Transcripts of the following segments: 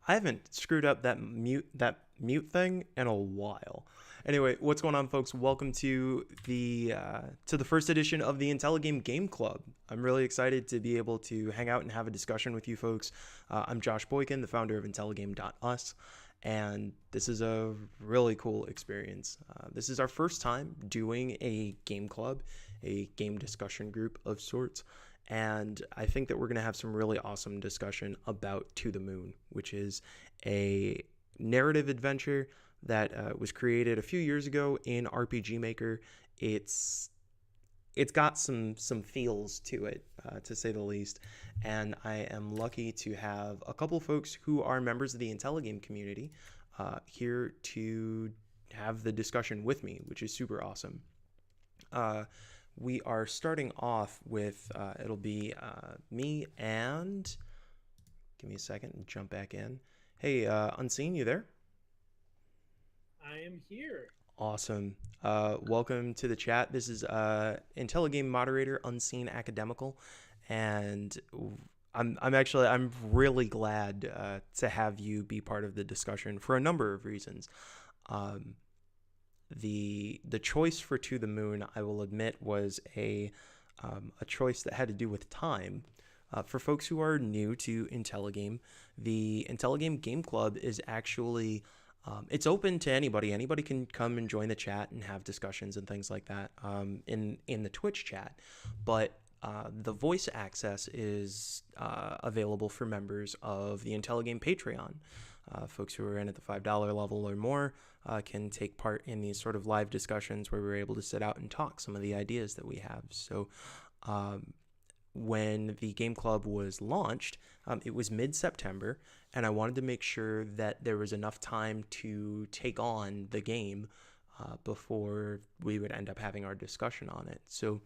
I haven't screwed up that mute thing in a while. Anyway, what's going on, folks? Welcome to the first edition of the IntelliGame Game Club. I'm really excited to be able to hang out and have a discussion with you folks. I'm Josh Boykin, the founder of IntelliGame.us, and this is a really cool experience. This is our first time doing a game club, a game discussion group of sorts. And I think that we're going to have some really awesome discussion about To the Moon, which is a narrative adventure that was created a few years ago in RPG Maker. It's it's got some feels to it, to say the least. And I am lucky to have a couple folks who are members of the IntelliGame community here to have the discussion with me, which is super awesome. Uh, we are starting off with it'll be me and give me a second and jump back in. Hey, Unseen, you there? I am here. Awesome. Welcome to the chat. This is IntelliGame moderator Unseen Academical, and I'm really glad to have you be part of the discussion for a number of reasons. Um, the choice for To the Moon, I will admit, was a choice that had to do with time. For folks who are new to IntelliGame, the IntelliGame Game Club is actually it's open to anybody. Anybody can come and join the chat and have discussions and things like that in the Twitch chat. But the voice access is available for members of the IntelliGame Patreon. Folks who are in at the $5 level or more can take part in these sort of live discussions where we're able to sit out and talk some of the ideas that we have. So, um, when the game club was launched, it was mid September, and I wanted to make sure that there was enough time to take on the game before we would end up having our discussion on it. So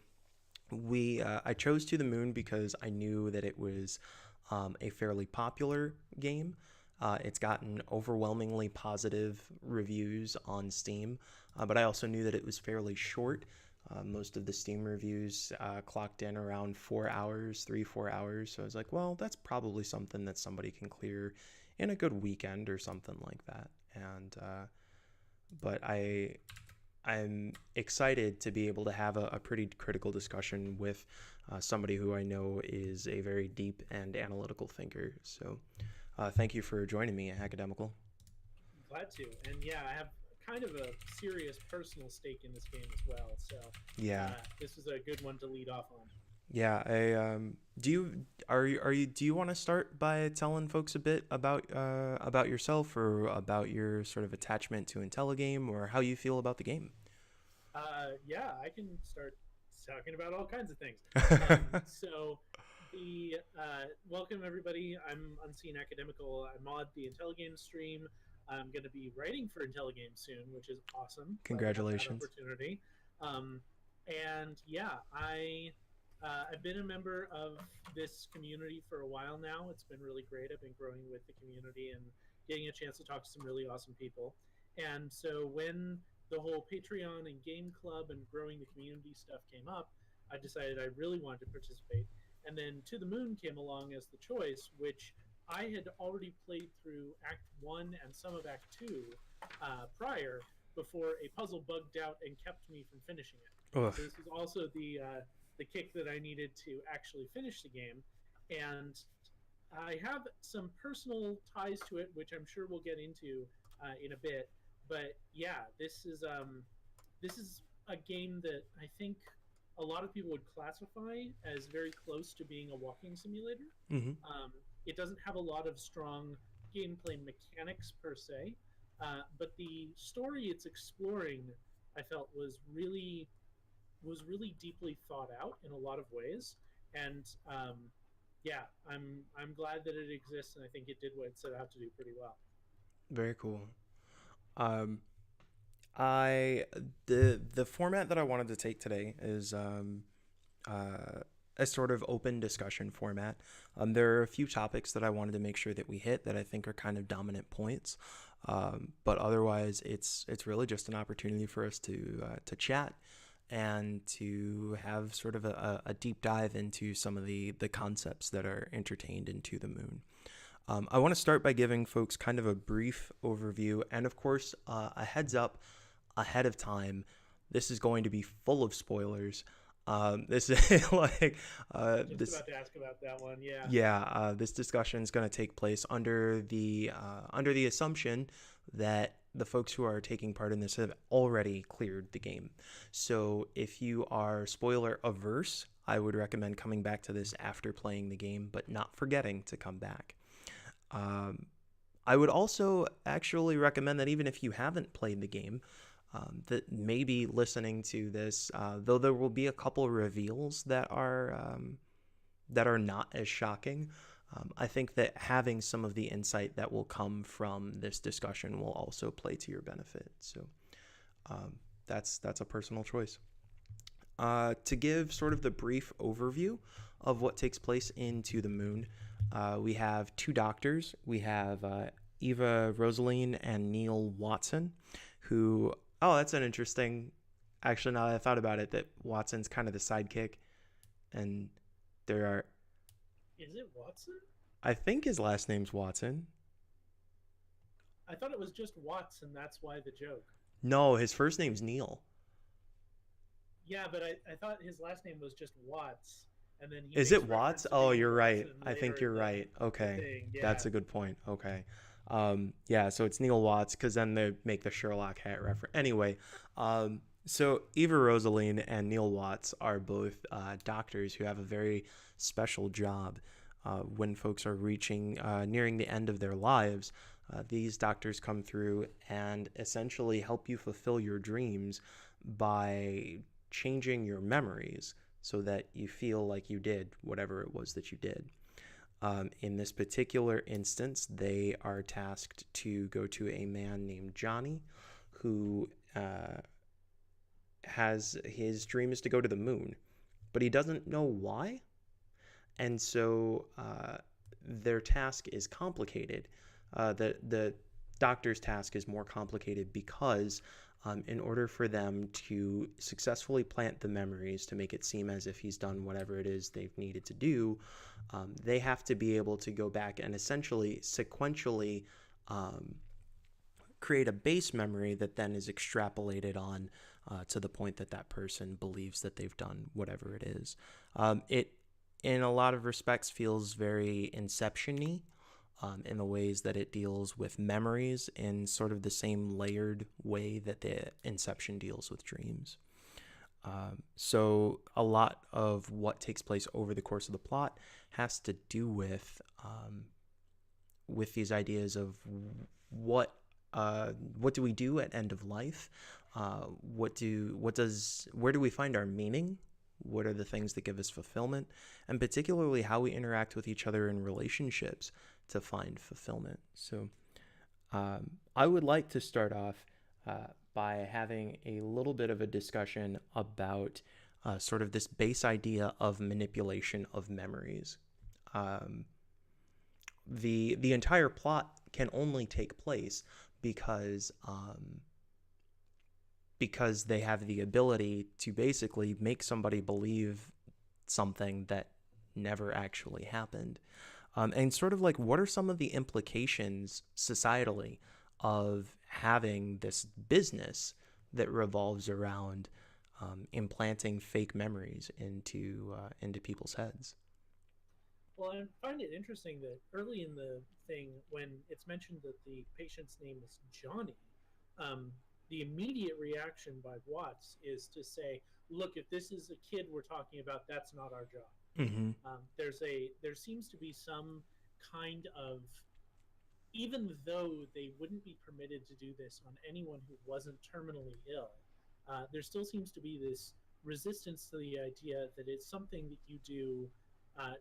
I chose To the Moon because I knew that it was a fairly popular game. It's gotten overwhelmingly positive reviews on Steam, but I also knew that it was fairly short. Most of the Steam reviews clocked in around 4 hours, 4 hours. So I was like, well, that's probably something that somebody can clear in a good weekend or something like that. And but I'm excited to be able to have a pretty critical discussion with somebody who I know is a very deep and analytical thinker. So thank you for joining me, Academical. Glad to. And yeah, I have kind of a serious personal stake in this game as well. So Yeah, this is a good one to lead off on. yeah. Do you do you want to start by telling folks a bit about yourself or about your sort of attachment to IntelliGame or how you feel about the game? Yeah, I can start talking about all kinds of things. So the welcome everybody. I'm Unseen Academical. I mod the IntelliGame stream. I'm going to be writing for IntelliGame soon, which is awesome. Glad to have that Congratulations. opportunity. Um, and yeah, I've been a member of this community for a while now. It's been really great. I've been growing with the community and getting a chance to talk to some really awesome people. And so when the whole Patreon and game club and growing the community stuff came up, I decided I really wanted to participate. And then To the Moon came along as the choice, which I had already played through Act 1 and some of Act 2 prior before a puzzle bugged out and kept me from finishing it. Ugh. So this was also the kick that I needed to actually finish the game. And I have some personal ties to it, which I'm sure we'll get into in a bit. But yeah, this is a game that I think a lot of people would classify as very close to being a walking simulator. Hmm. It doesn't have a lot of strong gameplay mechanics per se, but the story it's exploring, I felt was really deeply thought out in a lot of ways, and yeah, I'm glad that it exists, and I think it did what it set out to do pretty well. Very cool. Um, I the format that I wanted to take today is a sort of open discussion format. There are a few topics that I wanted to make sure that we hit that I think are kind of dominant points, but otherwise, it's really just an opportunity for us to chat and to have sort of a deep dive into some of the concepts that are entertained into the moon. I want to start by giving folks kind of a brief overview and, of course, a heads up ahead of time. This is going to be full of spoilers. This is like Just this. about to ask about that one. Yeah. Yeah, this discussion is going to take place under the assumption that the folks who are taking part in this have already cleared the game. So if you are spoiler averse, I would recommend coming back to this after playing the game, but not forgetting to come back. Um, I would also actually recommend that even if you haven't played the game, that maybe listening to this, though there will be a couple reveals that are not as shocking. I think that having some of the insight that will come from this discussion will also play to your benefit. So that's a personal choice. To give sort of the brief overview of what takes place in To the Moon, we have two doctors. We have Eva Rosaline and Neil Watson, who, oh, that's an interesting, actually, now that I thought about it, that Watson's kind of the sidekick, and there are, Is it Watson? I think his last name's Watson. I thought it was just Watson. That's why the joke. No, his first name's Neil. Yeah, but I thought his last name was just Watts, and then he Is makes it reference Watts? to Oh, being you're right. Watson I think later you're in right. the Okay. thing. Yeah. That's a good point. Okay. Yeah, so it's Neil Watts because then they make the Sherlock hat reference. Anyway, so Eva Rosaline and Neil Watts are both doctors who have a very special job. When folks are nearing the end of their lives, these doctors come through and essentially help you fulfill your dreams by changing your memories so that you feel like you did whatever it was that you did. In this particular instance, they are tasked to go to a man named Johnny who has his dream is to go to the moon, but he doesn't know why. And so their task is complicated. The doctor's task is more complicated because in order for them to successfully plant the memories to make it seem as if he's done whatever it is they've needed to do, they have to be able to go back and essentially sequentially create a base memory that then is extrapolated on to the point that that person believes that they've done whatever it is. It, in a lot of respects, feels very Inception-y. In the ways that it deals with memories in sort of the same layered way that the Inception deals with dreams. So a lot of what takes place over the course of the plot has to do with these ideas of what do we do at end of life? Where do we find our meaning? What are the things that give us fulfillment? And particularly how we interact with each other in relationships to find fulfillment. So I would like to start off by having a little bit of a discussion about sort of this base idea of manipulation of memories. The entire plot can only take place because they have the ability to basically make somebody believe something that never actually happened. And sort of like, what are some of the implications societally of having this business that revolves around implanting fake memories into people's heads? Well, I find it interesting that early in the thing, when it's mentioned that the patient's name is Johnny, the immediate reaction by Watts is to say, "Look, if this is a kid we're talking about, that's not our job." Mm-hmm. There seems to be some kind of, even though they wouldn't be permitted to do this on anyone who wasn't terminally ill, there still seems to be this resistance to the idea that it's something that you do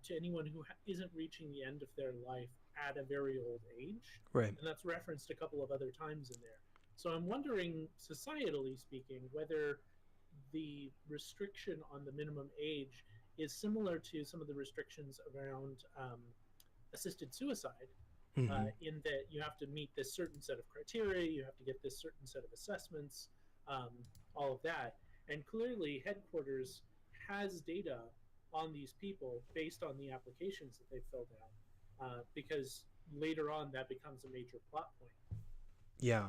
to anyone who isn't reaching the end of their life at a very old age. Right. And that's referenced a couple of other times in there. So I'm wondering, societally speaking, whether the restriction on the minimum age is similar to some of the restrictions around assisted suicide, Mm-hmm. in that you have to meet this certain set of criteria, you have to get this certain set of assessments, all of that. And clearly, headquarters has data on these people based on the applications that they filled out, because later on that becomes a major plot point. Yeah,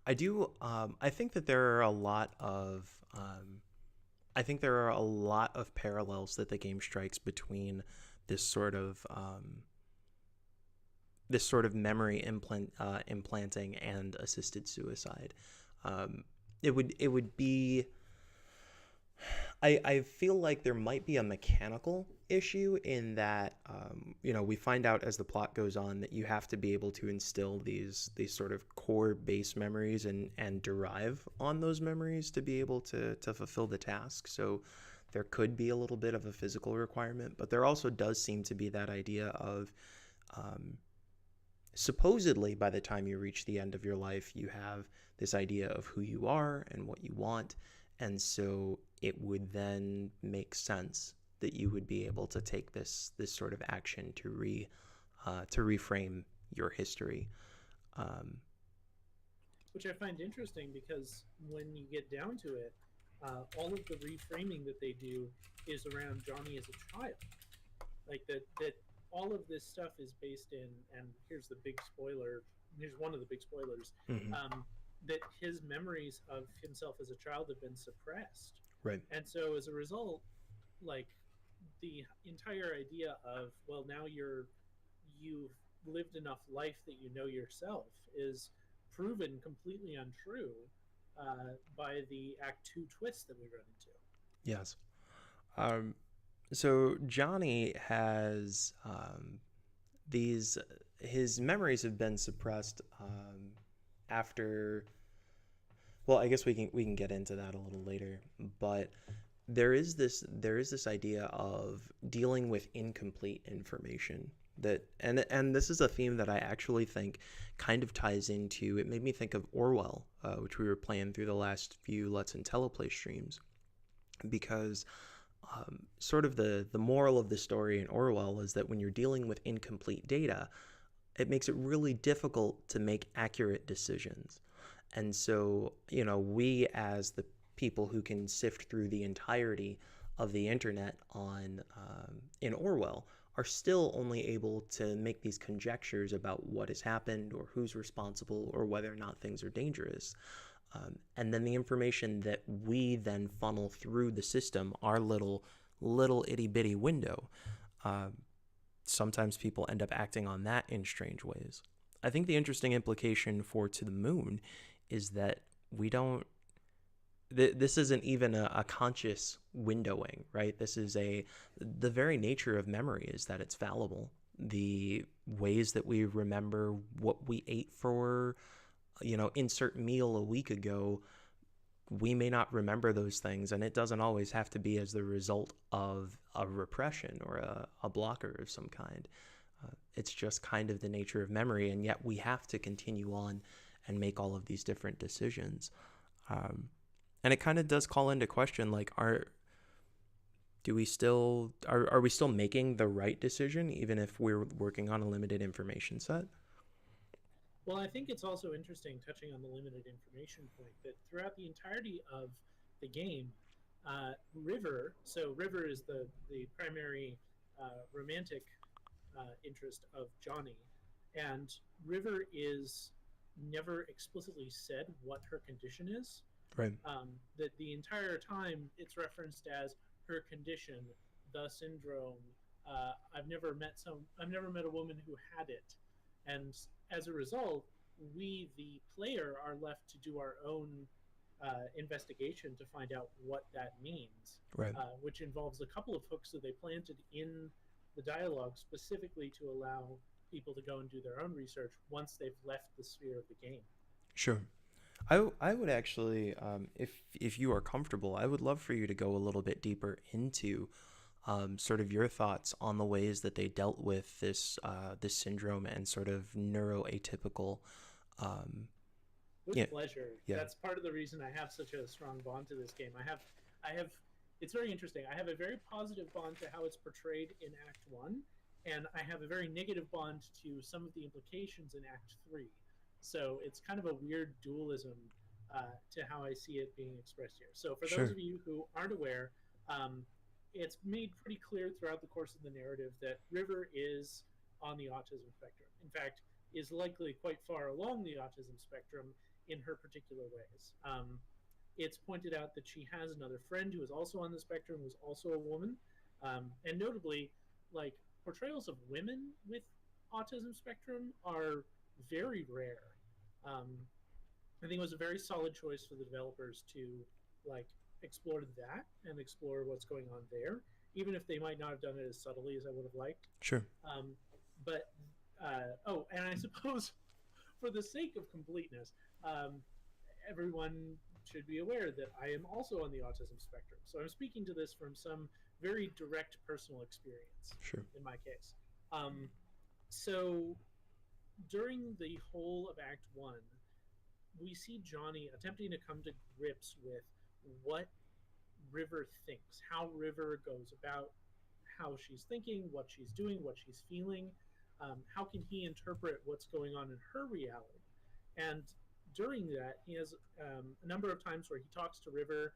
I do. I think that there are a lot of. I think there are a lot of parallels that the game strikes between this sort of memory implanting and assisted suicide. It would be. I feel like there might be a mechanical issue in that we find out as the plot goes on that you have to be able to instill these sort of core base memories and derive on those memories to be able to fulfill the task. So there could be a little bit of a physical requirement, but there also does seem to be that idea of supposedly by the time you reach the end of your life, you have this idea of who you are and what you want. And so it would then make sense that you would be able to take this sort of action to reframe your history. Um, Which I find interesting because when you get down to it, all of the reframing that they do is around Johnny as a child. Like that all of this stuff is based in, and here's the big spoiler. Here's one of the big spoilers. mhm, That his memories of himself as a child have been suppressed, right. and so as a result, like the entire idea of, well, now you've lived enough life that you know yourself is proven completely untrue by the Act Two twist that we run into. Yes. Um, so Johnny has these his memories have been suppressed after. Well, I guess we can get into that a little later, but there is this idea of dealing with incomplete information that and this is a theme that I actually think kind of ties into. It made me think of Orwell, which we were playing through the last few Let's IntelliPlay streams, because sort of the moral of the story in Orwell is that when you're dealing with incomplete data, it makes it really difficult to make accurate decisions. And so, we as the people who can sift through the entirety of the internet on in Orwell are still only able to make these conjectures about what has happened or who's responsible or whether or not things are dangerous. And then the information that we then funnel through the system, our little itty bitty window, um, sometimes people end up acting on that in strange ways. I think the interesting implication for To the Moon is that we don't. This isn't even a conscious windowing, right? This is the very nature of memory is that it's fallible. The ways that we remember what we ate for, insert meal a week ago, we may not remember those things, and it doesn't always have to be as the result of a repression or a blocker of some kind. It's just kind of the nature of memory, and yet we have to continue on and make all of these different decisions. Um, and it kind of does call into question, like, are we still making the right decision even if we're working on a limited information set? Well, I think it's also interesting, touching on the limited information point, that throughout the entirety of the game, River, so River is the primary romantic interest of Johnny, and River is never explicitly said what her condition is. Right. That the entire time it's referenced as her condition, the syndrome. I've never met a woman who had it, and as a result, we the player are left to do our own investigation to find out what that means, Right. which involves a couple of hooks that they planted in the dialogue specifically to allow people to go and do their own research once they've left the sphere of the game. Sure. I would actually, if you are comfortable, I would love for you to go a little bit deeper into sort of your thoughts on the ways that they dealt with this syndrome and sort of neuroatypical. Um, With yeah, pleasure. yeah, That's part of the reason I have such a strong bond to this game. I have. It's very interesting. I have a very positive bond to how it's portrayed in Act One, and I have a very negative bond to some of the implications in Act Three. So it's kind of a weird dualism to how I see it being expressed here. So for those sure, of you who aren't aware, um, it's made pretty clear throughout the course of the narrative that River is on the autism spectrum. In fact, is likely quite far along the autism spectrum in her particular ways. It's pointed out that she has another friend who is also on the spectrum, who's also a woman, and notably, like portrayals of women with autism spectrum are very rare. I think it was a very solid choice for the developers to like explore that and explore what's going on there, even if they might not have done it as subtly as I would have liked. Sure. But oh, and I suppose for the sake of completeness, everyone should be aware that I am also on the autism spectrum. So I'm speaking to this from some very direct personal experience. Sure. In my case. So during the whole of Act 1, we see Johnny attempting to come to grips with what River thinks, how River goes about how she's thinking, what she's doing, what she's feeling. How can he interpret what's going on in her reality? And during that, he has a number of times where he talks to River.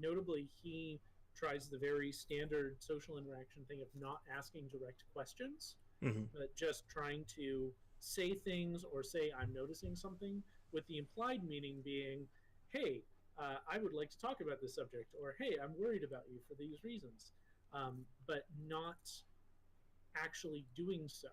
Notably, he tries the very standard social interaction thing of not asking direct questions, but just trying to say things or say, I'm noticing something, with the implied meaning being, hey, I would like to talk about this subject, or hey, I'm worried about you for these reasons, but not actually doing so.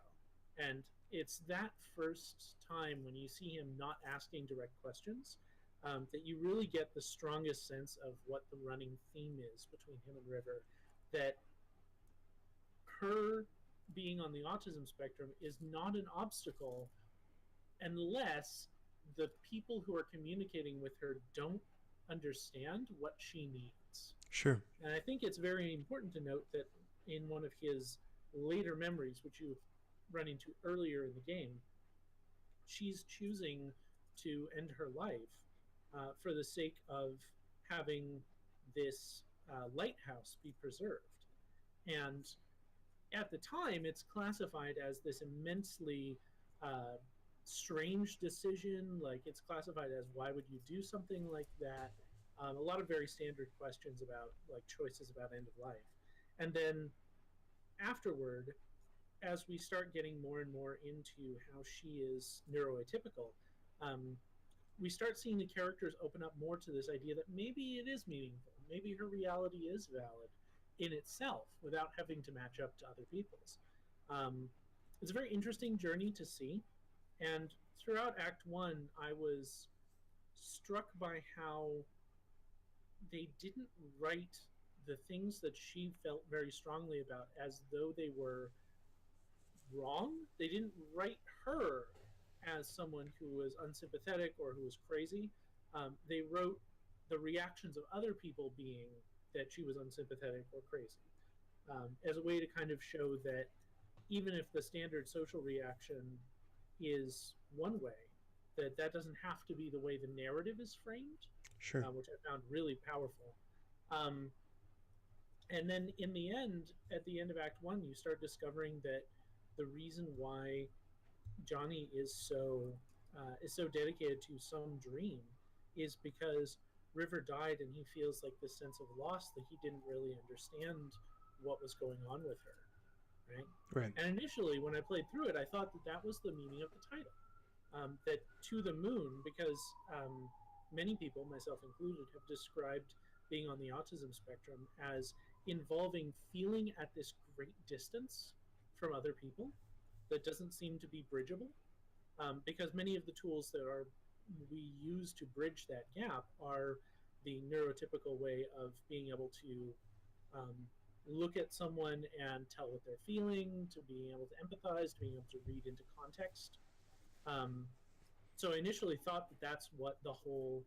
And it's that first time when you see him not asking direct questions that you really get the strongest sense of what the running theme is between him and River, that her being on the autism spectrum is not an obstacle unless the people who are communicating with her don't understand what she needs. Sure. And I think it's very important to note that in one of his later memories, which you run into earlier in the game, she's choosing to end her life for the sake of having this lighthouse be preserved. And at the time, it's classified as this immensely strange decision. Like, it's classified as, why would you do something like that? A lot of very standard questions about like choices about end of life. And then afterward, as we start getting more and more into how she is neuroatypical, we start seeing the characters open up more to this idea that maybe it is meaningful. Maybe her reality is valid in itself without having to match up to other people's. It's a very interesting journey to see. And throughout Act 1, I was struck by how they didn't write the things that she felt very strongly about as though they were wrong. They didn't write her as someone who was unsympathetic or who was crazy. They wrote the reactions of other people being that she was unsympathetic or crazy, as a way to kind of show that even if the standard social reaction is one way, that doesn't have to be the way the narrative is framed. Sure. Which I found really powerful. And then in the end, at the end of Act 1, you start discovering that the reason why Johnny is so dedicated to some dream is because River died, and he feels like this sense of loss that he didn't really understand what was going on with her, right? Right. And initially, when I played through it, I thought that was the meaning of the title, that To the Moon, because many people, myself included, have described being on the autism spectrum as involving feeling at this great distance from other people that doesn't seem to be bridgeable, because many of the tools that we use to bridge that gap are the neurotypical way of being able to look at someone and tell what they're feeling, to being able to empathize, to being able to read into context. So I initially thought that that's what the whole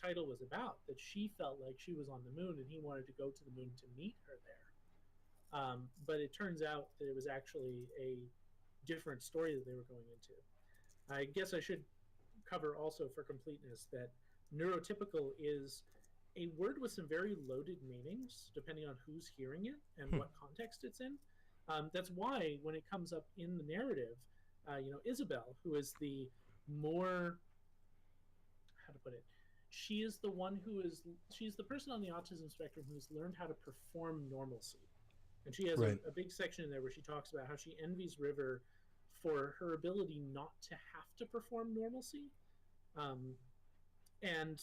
title was about, that she felt like she was on the moon and he wanted to go to the moon to meet her there. But it turns out that it was actually a different story that they were going into. I guess I should cover also for completeness that neurotypical is a word with some very loaded meanings depending on who's hearing it and what context it's in. That's why when it comes up in the narrative, Isabel, who is the more, how to put it, she's the person on the autism spectrum who's learned how to perform normalcy. And she has Right. a big section in there where she talks about how she envies River for her ability not to have to perform normalcy. Um, and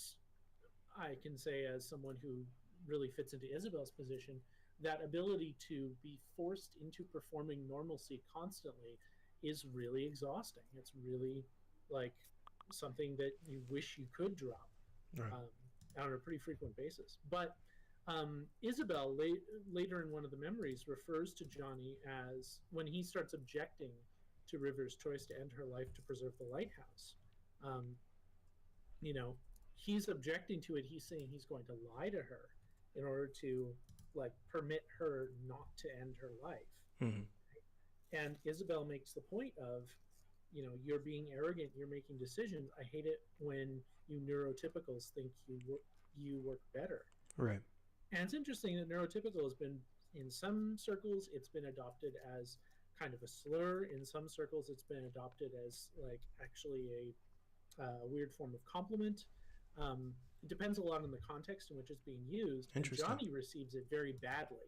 I can say, as someone who really fits into Isabel's position, that ability to be forced into performing normalcy constantly is really exhausting. It's really like something that you wish you could drop Right. um, on a pretty frequent basis. But Isabel, later in one of the memories, refers to Johnny as, when he starts objecting to River's choice to end her life to preserve the lighthouse. Um, you know, he's objecting to it. He's saying he's going to lie to her in order to like permit her not to end her life. Mm-hmm. And Isabel makes the point of, you're being arrogant, you're making decisions. I hate it when you neurotypicals think you work better. Right. And it's interesting that neurotypical has been, in some circles, it's been adopted as kind of a slur. In some circles, it's been adopted as like actually a weird form of compliment. It depends a lot on the context in which it's being used. And Interesting. Johnny receives it very badly.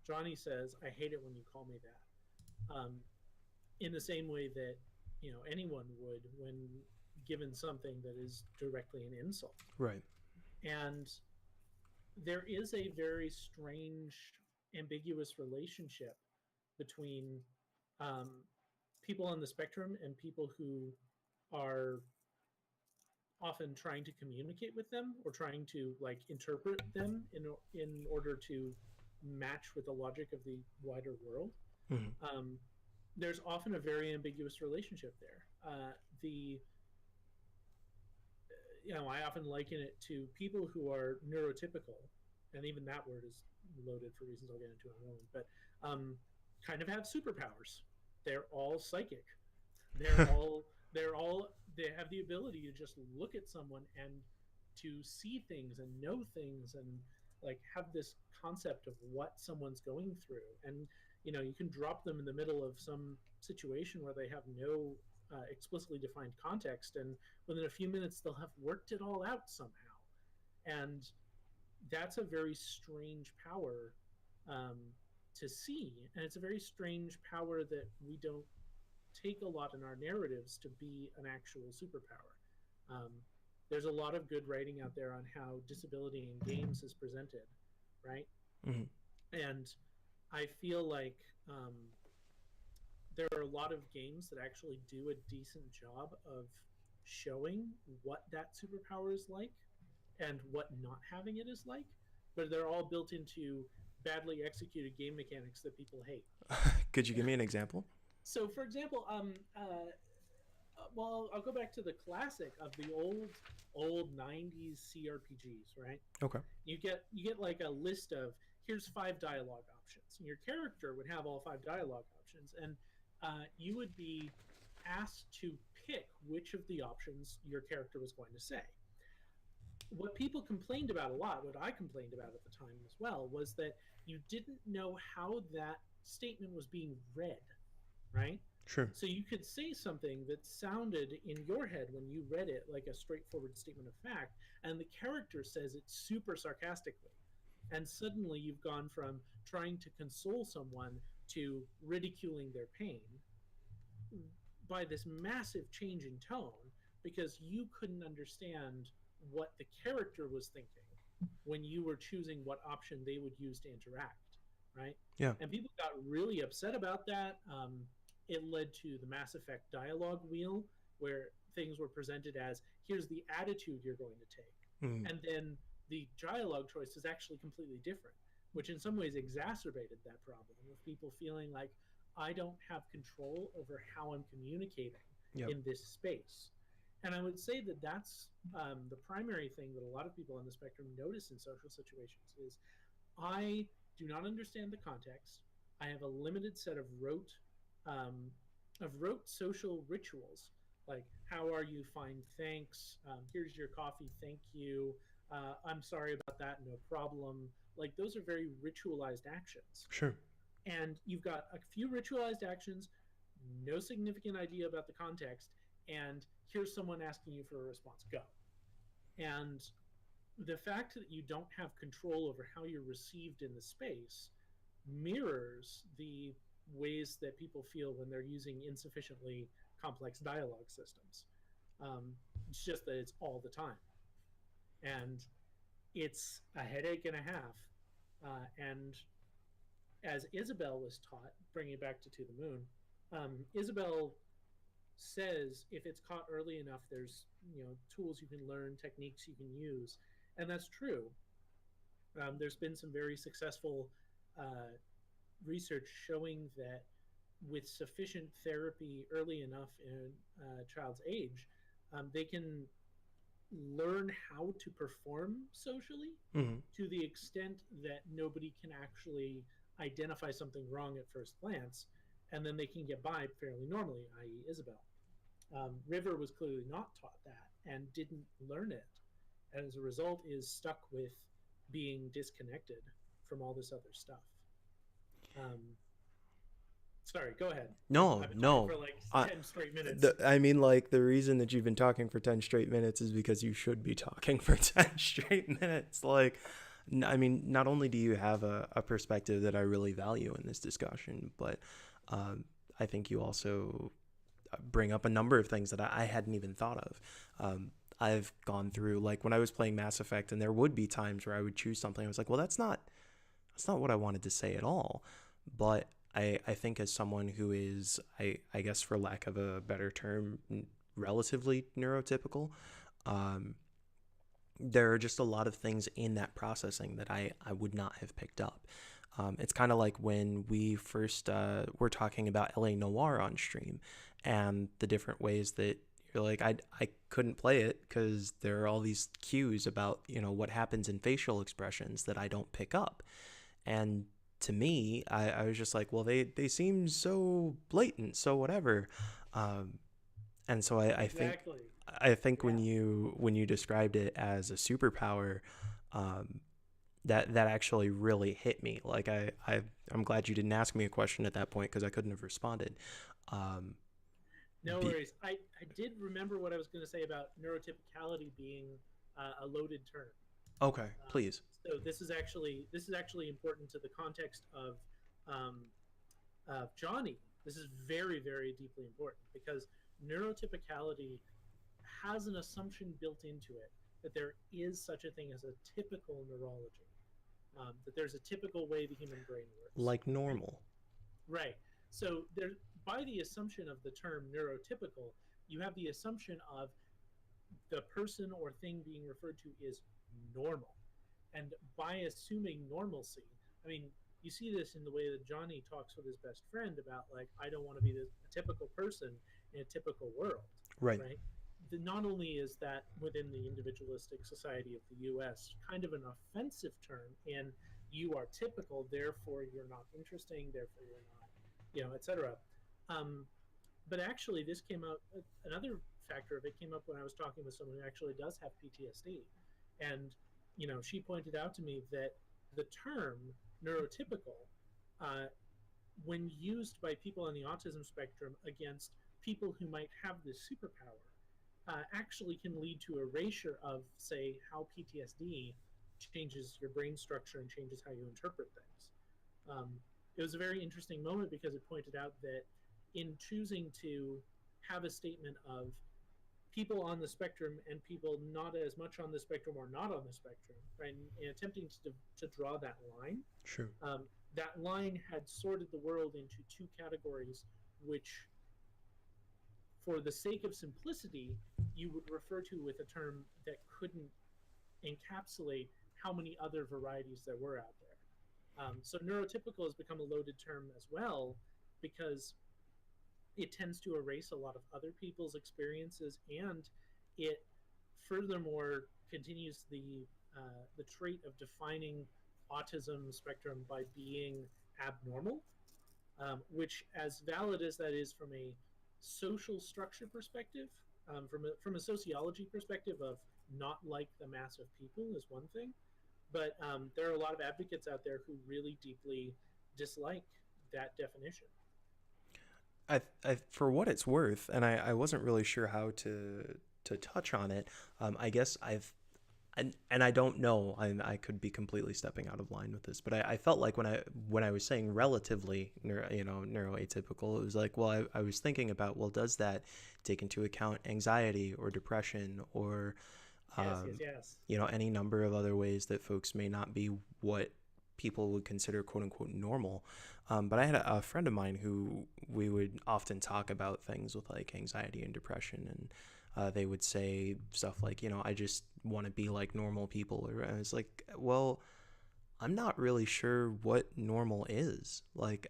Johnny says, "I hate it when you call me that," in the same way that anyone would when given something that is directly an insult. Right. And there is a very strange, ambiguous relationship between um, people on the spectrum and people who are often trying to communicate with them or trying to like interpret them in order to match with the logic of the wider world. Mm-hmm. There's often a very ambiguous relationship there. The I often liken it to people who are neurotypical, and even that word is loaded for reasons I'll get into in a moment. But kind of have superpowers. They're all psychic. They're all they have the ability to just look at someone and to see things and know things and like have this concept of what someone's going through. And you can drop them in the middle of some situation where they have no explicitly defined context, and within a few minutes they'll have worked it all out somehow. And that's a very strange power to see, and it's a very strange power that we don't take a lot in our narratives to be an actual superpower. There's a lot of good writing out there on how disability in games is presented, right? Mm-hmm. And I feel like there are a lot of games that actually do a decent job of showing what that superpower is like and what not having it is like, but they're all built into badly executed game mechanics that people hate. Could you give me an example? So, for example, well, I'll go back to the classic of the old '90s CRPGs, right? Okay. You get like a list of, here's 5 dialogue options, and your character would have all 5 dialogue options, and you would be asked to pick which of the options your character was going to say. What people complained about a lot, what I complained about at the time as well, was that you didn't know how that statement was being read, right? Sure. So you could say something that sounded in your head when you read it like a straightforward statement of fact, and the character says it super sarcastically. And suddenly you've gone from trying to console someone to ridiculing their pain by this massive change in tone, because you couldn't understand what the character was thinking when you were choosing what option they would use to interact, right? Yeah. And people got really upset about that. It led to the Mass Effect dialogue wheel, where things were presented as, here's the attitude you're going to take. Mm. And then the dialogue choice is actually completely different, which in some ways exacerbated that problem of people feeling like, I don't have control over how I'm communicating in this space. And I would say that that's the primary thing that a lot of people on the spectrum notice in social situations is, I do not understand the context. I have a limited set of rote social rituals, like how are you, fine, thanks, here's your coffee, thank you, I'm sorry about that, no problem. Like those are very ritualized actions. Sure. And you've got a few ritualized actions, no significant idea about the context, and here's someone asking you for a response, go. And the fact that you don't have control over how you're received in the space mirrors the ways that people feel when they're using insufficiently complex dialogue systems. It's just that it's all the time. And it's a headache and a half. And as Isabel was taught, bringing it back to the Moon, Isabel says if it's caught early enough, there's tools you can learn, techniques you can use, and that's true. There's been some very successful uh, research showing that with sufficient therapy early enough in a child's age, they can learn how to perform socially Mm-hmm. to the extent that nobody can actually identify something wrong at first glance, and then they can get by fairly normally, i.e., Isabel. River was clearly not taught that and didn't learn it, and as a result, is stuck with being disconnected from all this other stuff. Um, Sorry, go ahead. No, I've been talking no. for like I, 10 straight minutes. I mean, like, the reason that you've been talking for 10 straight minutes is because you should be talking for 10 straight minutes. Like, I mean, not only do you have a perspective that I really value in this discussion, but I think you also bring up a number of things that I hadn't even thought of. I've gone through, like, when I was playing Mass Effect, and there would be times where I would choose something. I was like, well, that's not what I wanted to say at all. But I think as someone who is, I guess for lack of a better term, relatively neurotypical, um, there are just a lot of things in that processing that I would not have picked up. It's kind of like when we first were talking about LA Noire on stream and the different ways that you're like, I couldn't play it because there are all these cues about, what happens in facial expressions that I don't pick up. And to me, I was just like, well, they seem so blatant, so whatever. Um, and so Exactly. I think Yeah. when you described it as a superpower, um, that actually really hit me. Like I'm glad you didn't ask me a question at that point because I couldn't have responded. Um, No be, worries. I did remember what I was going to say about neurotypicality being a loaded term. okay, Um, please. so this is actually important to the context um, of Johnny. This is very very deeply important because neurotypicality has an assumption built into it that there is such a thing as a typical neurology, that there's a typical way the human brain works. Like normal. Right. So there, by the assumption of the term neurotypical, you have the assumption of the person or thing being referred to is normal. And by assuming normalcy, I mean, you see this in the way that Johnny talks with his best friend about, like, I don't want to be a typical person in a typical world, Right. right? Not only is that within the individualistic society of the US kind of an offensive term in you are typical, therefore you're not interesting, therefore you're not, etc. Um, but actually, this came out, another factor of it came up when I was talking with someone who actually does have PTSD. And, she pointed out to me that the term neurotypical, uh, when used by people on the autism spectrum against people who might have this superpower, actually can lead to erasure of, say, how PTSD changes your brain structure and changes how you interpret things. Um, it was a very interesting moment because it pointed out that in choosing to have a statement of people on the spectrum and people not as much on the spectrum or not on the spectrum, right? And attempting to draw that line, Sure. that line had sorted the world into two categories, which, for the sake of simplicity, you would refer to with a term that couldn't encapsulate how many other varieties there were out there. So neurotypical has become a loaded term as well because it tends to erase a lot of other people's experiences, and it furthermore continues the trait of defining autism spectrum by being abnormal, which, as valid as that is from a social structure perspective, from a sociology perspective of not like the mass of people is one thing, but there are a lot of advocates out there who really deeply dislike that definition. For what it's worth, and I wasn't really sure how to touch on it. I guess and I don't know. I could be completely stepping out of line with this, but I felt like when I was saying relatively, neuroatypical, it was like, well, I was thinking about, well, does that take into account anxiety or depression or, Yes, yes, um, yes. any number of other ways that folks may not be what people would consider quote unquote normal. But I had a friend of mine who we would often talk about things with like anxiety and depression, and they would say stuff like, I just want to be like normal people. Or I was like, well, I'm not really sure what normal is. Like,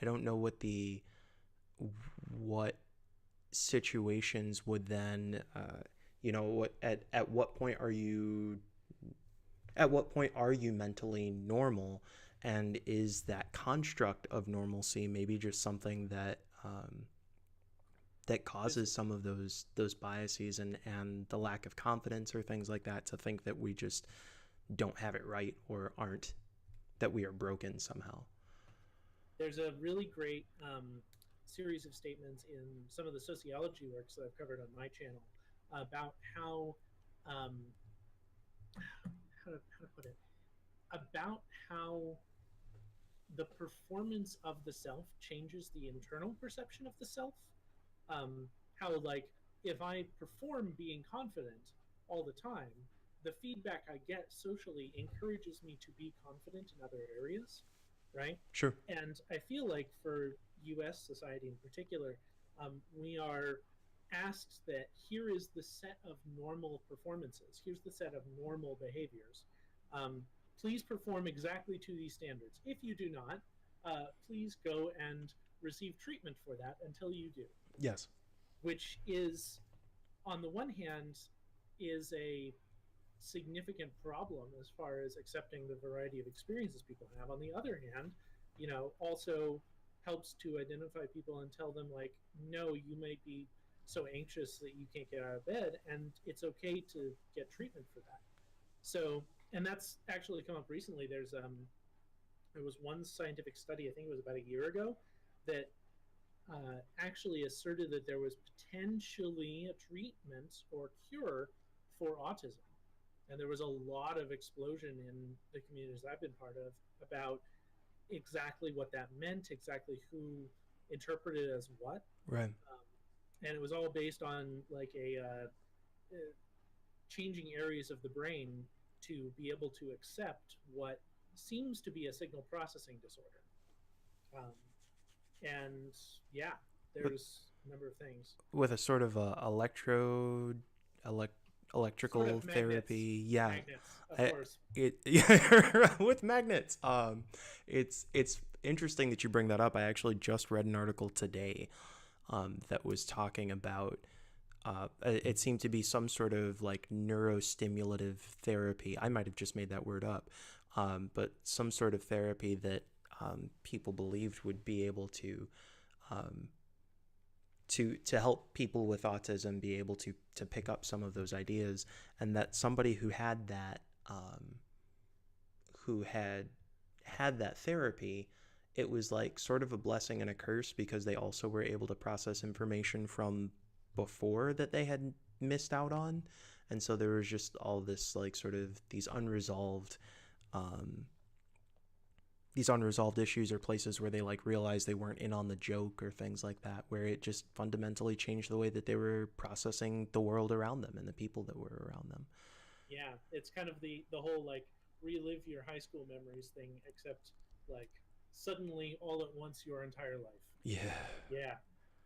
I don't know what situations would then, what at what point are you mentally normal, and is that construct of normalcy maybe just something that that Is causes some of those biases and the lack of confidence or things like that, to think that we just don't have it right, or aren't, that we are broken somehow. there's a really great series of statements in some of the sociology works that I've covered on my channel about um, how to put it, about how the performance of the self changes the internal perception of the self. How, like, if I perform being confident all the time, the feedback I get socially encourages me to be confident in other areas, right? Sure. And I feel like for US society in particular, we are asked that here is the set of normal performances, here's the set of normal behaviors. Um, Please perform exactly to these standards. If you do not, please go and receive treatment for that until you do, Yes. which is, on the one hand, is a significant problem as far as accepting the variety of experiences people have. On the other hand, also helps to identify people and tell them, like, no, you might be so anxious that you can't get out of bed, and it's okay to get treatment for that. So, and that's actually come up recently. There was one scientific study, I think it was about a year ago, that actually asserted that there was potentially a treatment or cure for autism. And there was a lot of explosion in the communities I've been part of about exactly what that meant, exactly who interpreted as what. Right. And it was all based on like changing areas of the brain to be able to accept what seems to be a signal processing disorder. Um, and yeah, with, there's a number of things. with a sort of electrode elect, Sort electrical of magnets, therapy. Yeah. magnets, of I, course. yeah, with magnets. It's interesting that you bring that up. I actually just read an article today that was talking about, it seemed to be some sort of like neurostimulative therapy. I might have just made that word up, but some sort of therapy that people believed would be able um, to help people with autism be able to pick up some of those ideas, and that somebody who had that who had that therapy, it was like sort of a blessing and a curse, because they also were able to process information from before that they had missed out on. And so there was just all this like sort of um, these unresolved issues, or places where they like realized they weren't in on the joke, or things like that, where it just fundamentally changed the way that they were processing the world around them and the people that were around them. Yeah, it's kind of the whole like relive your high school memories thing, except like suddenly all at once your entire life. Yeah. Yeah.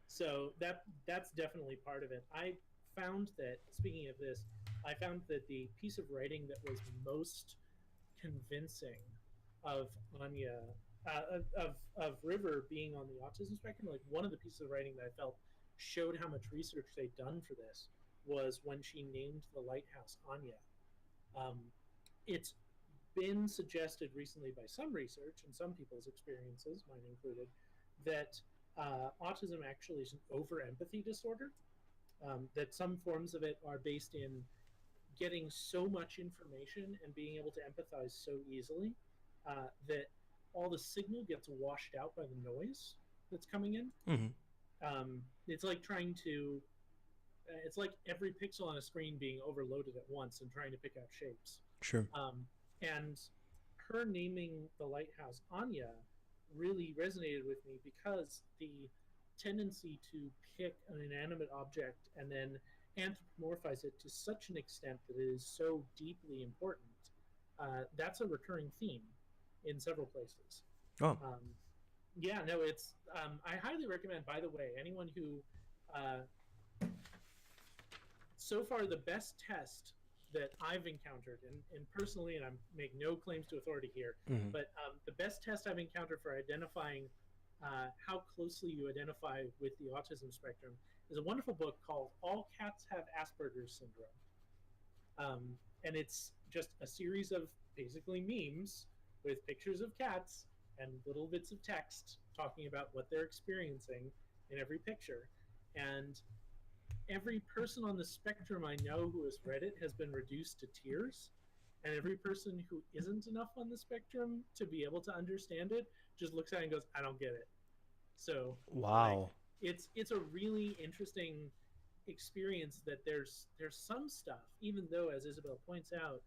So that's definitely part of it. I found that, speaking of this, I found that the piece of writing that was most convincing of Anya, of River being on the autism spectrum, like one of the pieces of writing that I felt showed how much research they'd done for this was when she named the lighthouse Anya. Um, it's been suggested recently by some research and some people's experiences, mine included, that autism actually is an over empathy disorder. That some forms of it are based in getting so much information and being able to empathize so easily that all the signal gets washed out by the noise that's coming in. Mm-hmm. It's like trying to it's like every pixel on a screen being overloaded at once and trying to pick out shapes. Sure. And her naming the lighthouse Anya really resonated with me because the tendency to pick an inanimate object and then anthropomorphize it to such an extent that it is so deeply important, that's a recurring theme in several places. Oh. Yeah, no, it's. I highly recommend. By the way, anyone who, so far, the best test that I've encountered, and personally, and I make no claims to authority here, Mm-hmm. but the best test I've encountered for identifying how closely you identify with the autism spectrum is a wonderful book called "All Cats Have Asperger's Syndrome," and it's just a series of basically memes with pictures of cats and little bits of text talking about what they're experiencing in every picture. And every person on the spectrum I know who has read it has been reduced to tears. And every person who isn't enough on the spectrum to be able to understand it just looks at it and goes, I don't get it. So wow. It's a really interesting experience that there's some stuff, even though, as Isabel points out,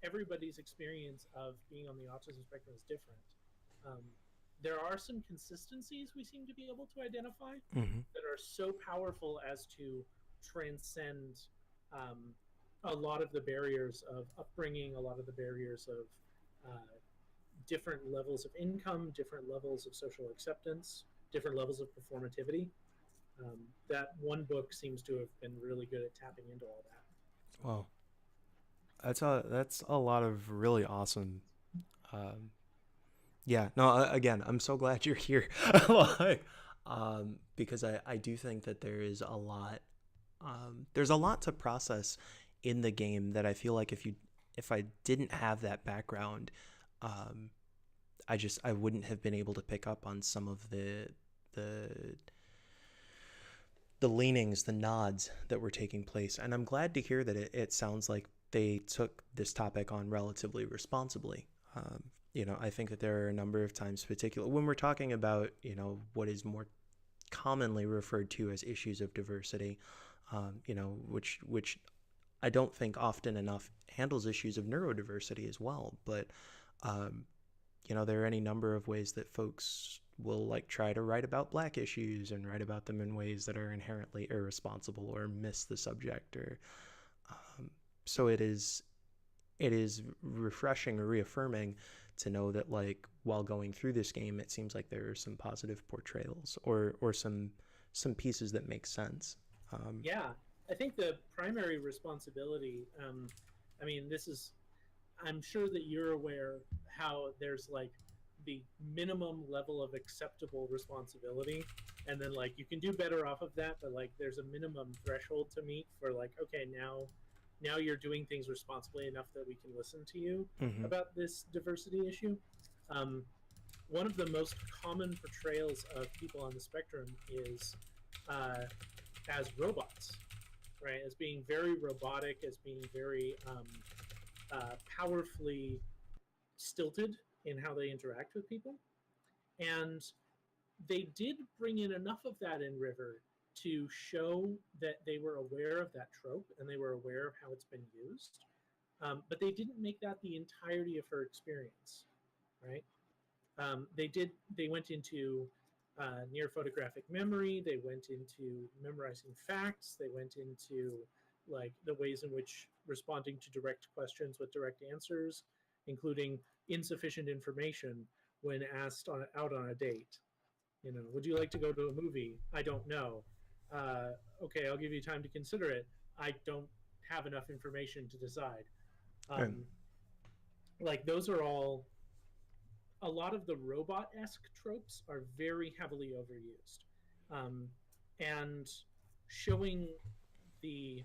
everybody's experience of being on the autism spectrum is different. There are some consistencies we seem to be able to identify Mm-hmm. that are so powerful as to transcend a lot of the barriers of upbringing, a lot of the barriers of different levels of income, different levels of social acceptance, different levels of performativity. That one book seems to have been really good at tapping into all that. Wow. That's a lot of really awesome. Um, yeah. No. Again, I'm so glad you're here. Like, because I do think that there is a lot. There's a lot to process in the game that I feel like if I didn't have that background, I wouldn't have been able to pick up on some of the leanings, the nods that were taking place. And I'm glad to hear that it sounds like they took this topic on relatively responsibly. I think that there are a number of times, particularly when we're talking about, what is more commonly referred to as issues of diversity, which I don't think often enough handles issues of neurodiversity as well. But, there are any number of ways that folks will try to write about Black issues and write about them in ways that are inherently irresponsible or miss the subject. Or so it is refreshing or reaffirming to know that while going through this game, it seems like there are some positive portrayals or some pieces that make sense. Yeah, I think the primary responsibility, I'm sure that you're aware how there's the minimum level of acceptable responsibility, and then you can do better off of that, but there's a minimum threshold to meet for okay, now you're doing things responsibly enough that we can listen to you Mm-hmm. about this diversity issue. One of the most common portrayals of people on the spectrum is as robots, right? As being very robotic, as being very powerfully stilted in how they interact with people. And they did bring in enough of that in River to show that they were aware of that trope and they were aware of how it's been used. But they didn't make that the entirety of her experience, right? They went into near photographic memory. They went into memorizing facts. They went into the ways in which responding to direct questions with direct answers, including insufficient information when asked out on a date. Would you like to go to a movie? I don't know. Okay, I'll give you time to consider it. I don't have enough information to decide. Those are all. A lot of the robot-esque tropes are very heavily overused, and showing the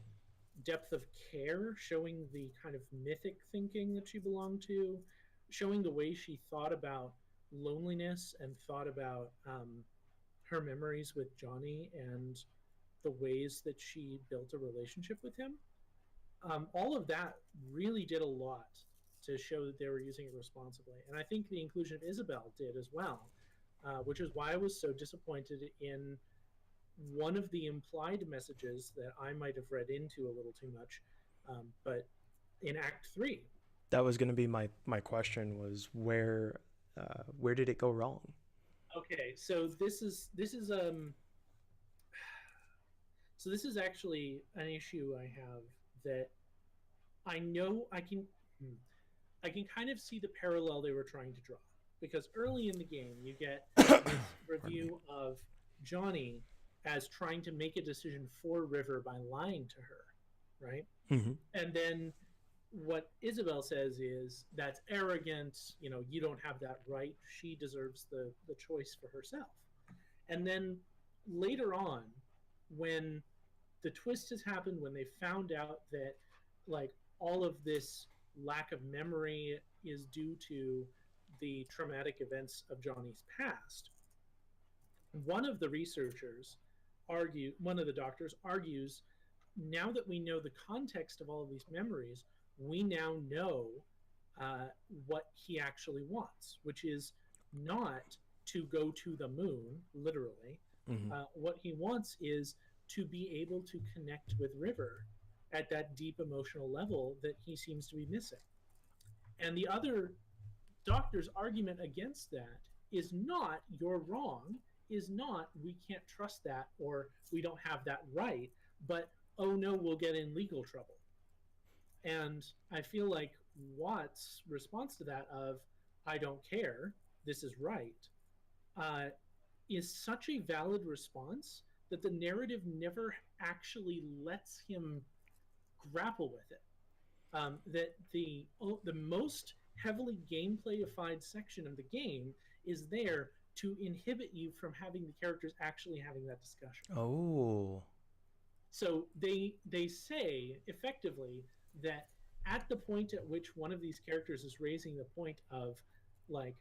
depth of care, showing the kind of mythic thinking that she belonged to, showing the way she thought about loneliness and thought about her memories with Johnny and the ways that she built a relationship with him. All of that really did a lot to show that they were using it responsibly. And I think the inclusion of Isabel did as well, which is why I was so disappointed in one of the implied messages that I might have read into a little too much, but in Act 3. That was going to be my question, was where did it go wrong? Okay, so this is actually an issue I have, that I know I can kind of see the parallel they were trying to draw, because early in the game you get this review of Johnny as trying to make a decision for River by lying to her, right? Mm-hmm. And then what Isabel says is, that's arrogant, you don't have that right, she deserves the choice for herself. And then later on, when the twist has happened, when they found out that like all of this lack of memory is due to the traumatic events of Johnny's past, one of the doctors argues, now that we know the context of all of these memories, we now know what he actually wants, which is not to go to the moon, literally. Mm-hmm. What he wants is to be able to connect with River at that deep emotional level that he seems to be missing. And the other doctor's argument against that is not, you're wrong, is not, we can't trust that, or we don't have that right, but, oh no, we'll get in legal trouble. And I feel like Watt's response to that of, I don't care, this is right, is such a valid response that the narrative never actually lets him grapple with it. That the most heavily gameplayified section of the game is there to inhibit you from having the characters actually having that discussion. Oh. So they say effectively that at the point at which one of these characters is raising the point of, like,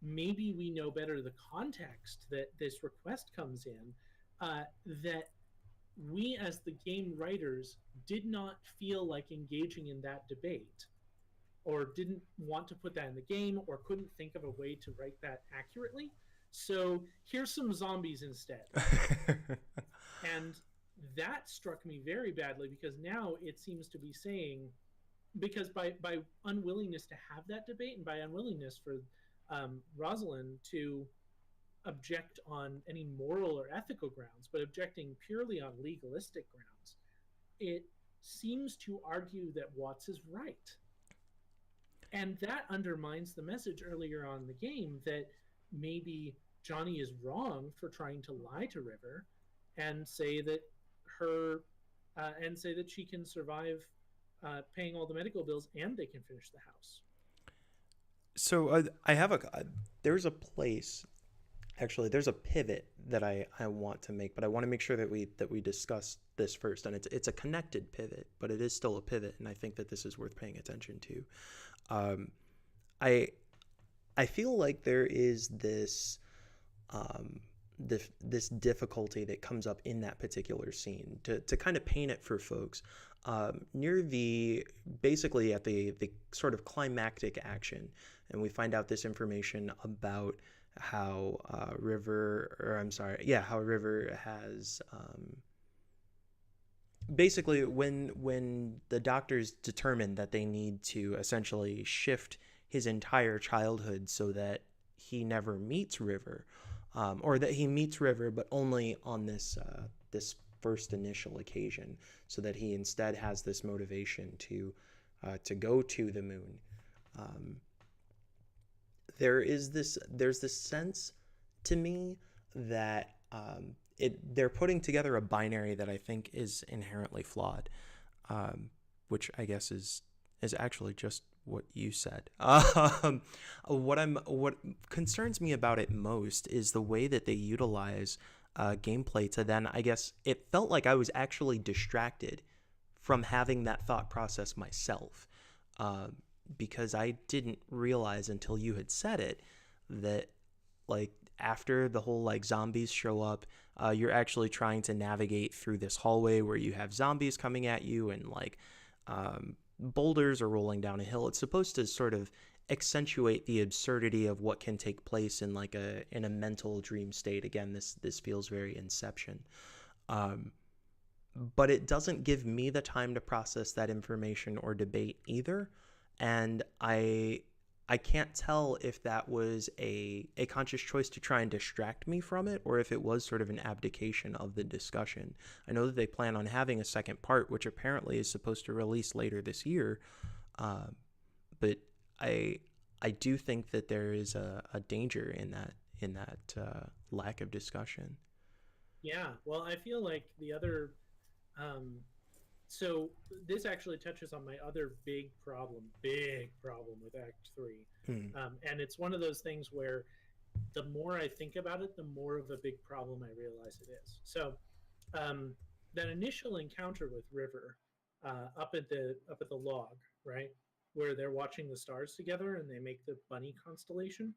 maybe we know better the context that this request comes in, that we as the game writers did not feel like engaging in that debate, or didn't want to put that in the game, or couldn't think of a way to write that accurately. So here's some zombies instead. And that struck me very badly, because now it seems to be saying, because by unwillingness to have that debate, and by unwillingness for Rosalind to object on any moral or ethical grounds, but objecting purely on legalistic grounds, it seems to argue that Watts is right. And that undermines the message earlier on in the game that maybe Johnny is wrong for trying to lie to River and say that she can survive paying all the medical bills and they can finish the house. So there's a place, actually, there's a pivot that I want to make, but I want to make sure that we discuss this first. And it's a connected pivot, but it is still a pivot, and I think that this is worth paying attention to. I feel like there is this this difficulty that comes up in that particular scene. To kind of paint it for folks, near basically at the sort of climactic action, and we find out this information about how River has basically, when the doctors determine that they need to essentially shift his entire childhood so that he never meets River, or that he meets River but only on this first initial occasion, so that he instead has this motivation to go to the moon. There's this sense to me that they're putting together a binary that I think is inherently flawed, which I guess is actually just what you said. What concerns me about it most is the way that they utilize gameplay to then, I guess, it felt like I was actually distracted from having that thought process myself, because I didn't realize until you had said it that, like, after the whole, like, zombies show up, you're actually trying to navigate through this hallway where you have zombies coming at you, and, like, boulders are rolling down a hill. It's supposed to sort of accentuate the absurdity of what can take place in like a mental dream state. Again, this feels very Inception. Um, but it doesn't give me the time to process that information or debate either. And I can't tell if that was a conscious choice to try and distract me from it, or if it was sort of an abdication of the discussion. I know that they plan on having a second part, which apparently is supposed to release later this year. Uh, but I I do think that there is a danger in that lack of discussion. Yeah, well, I feel like the other um, so this actually touches on my other big problem with Act Three, Hmm. and it's one of those things where the more I think about it, the more of a big problem I realize it is. So um, that initial encounter with River up at the log, right, where they're watching the stars together and they make the bunny constellation.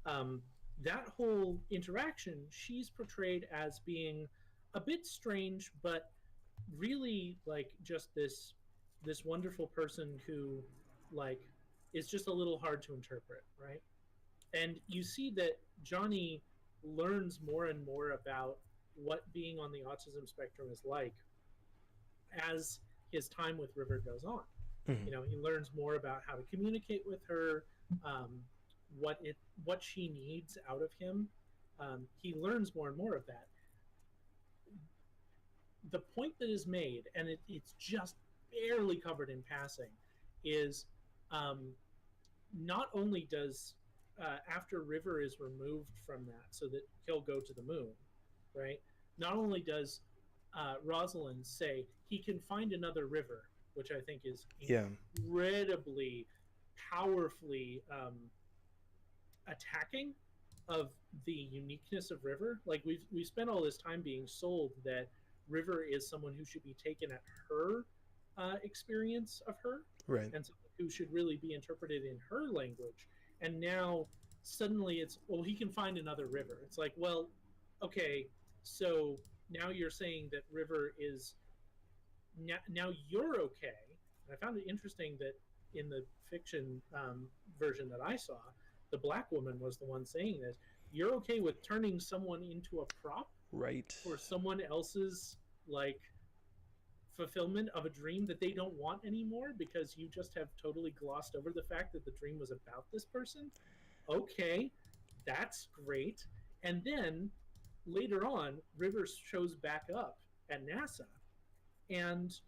Um, that whole interaction, she's portrayed as being a bit strange, but really like just this wonderful person who like is just a little hard to interpret, right? And you see that Johnny learns more and more about what being on the autism spectrum is like as his time with River goes on. Hmm. You know, he learns more about how to communicate with her, um, what she needs out of him. He learns more and more of that. The point that is made, and it's just barely covered in passing, is um, not only does after River is removed from that, so that he'll go to the moon, right? Not only does Rosalind say he can find another river, which I think is Yeah. incredibly powerfully attacking of the uniqueness of River. Like we've spent all this time being sold that River is someone who should be taken at her experience of her, Right. and someone who should really be interpreted in her language. And now suddenly it's, well, he can find another river. It's like, well, okay, so now you're saying that River is now you're okay. And I found it interesting that in the fiction version that I saw, the black woman was the one saying this. You're okay with turning someone into a prop Right. for someone else's like fulfillment of a dream that they don't want anymore because you just have totally glossed over the fact that the dream was about this person. Okay, that's great. And then later on, Rivers shows back up at NASA, and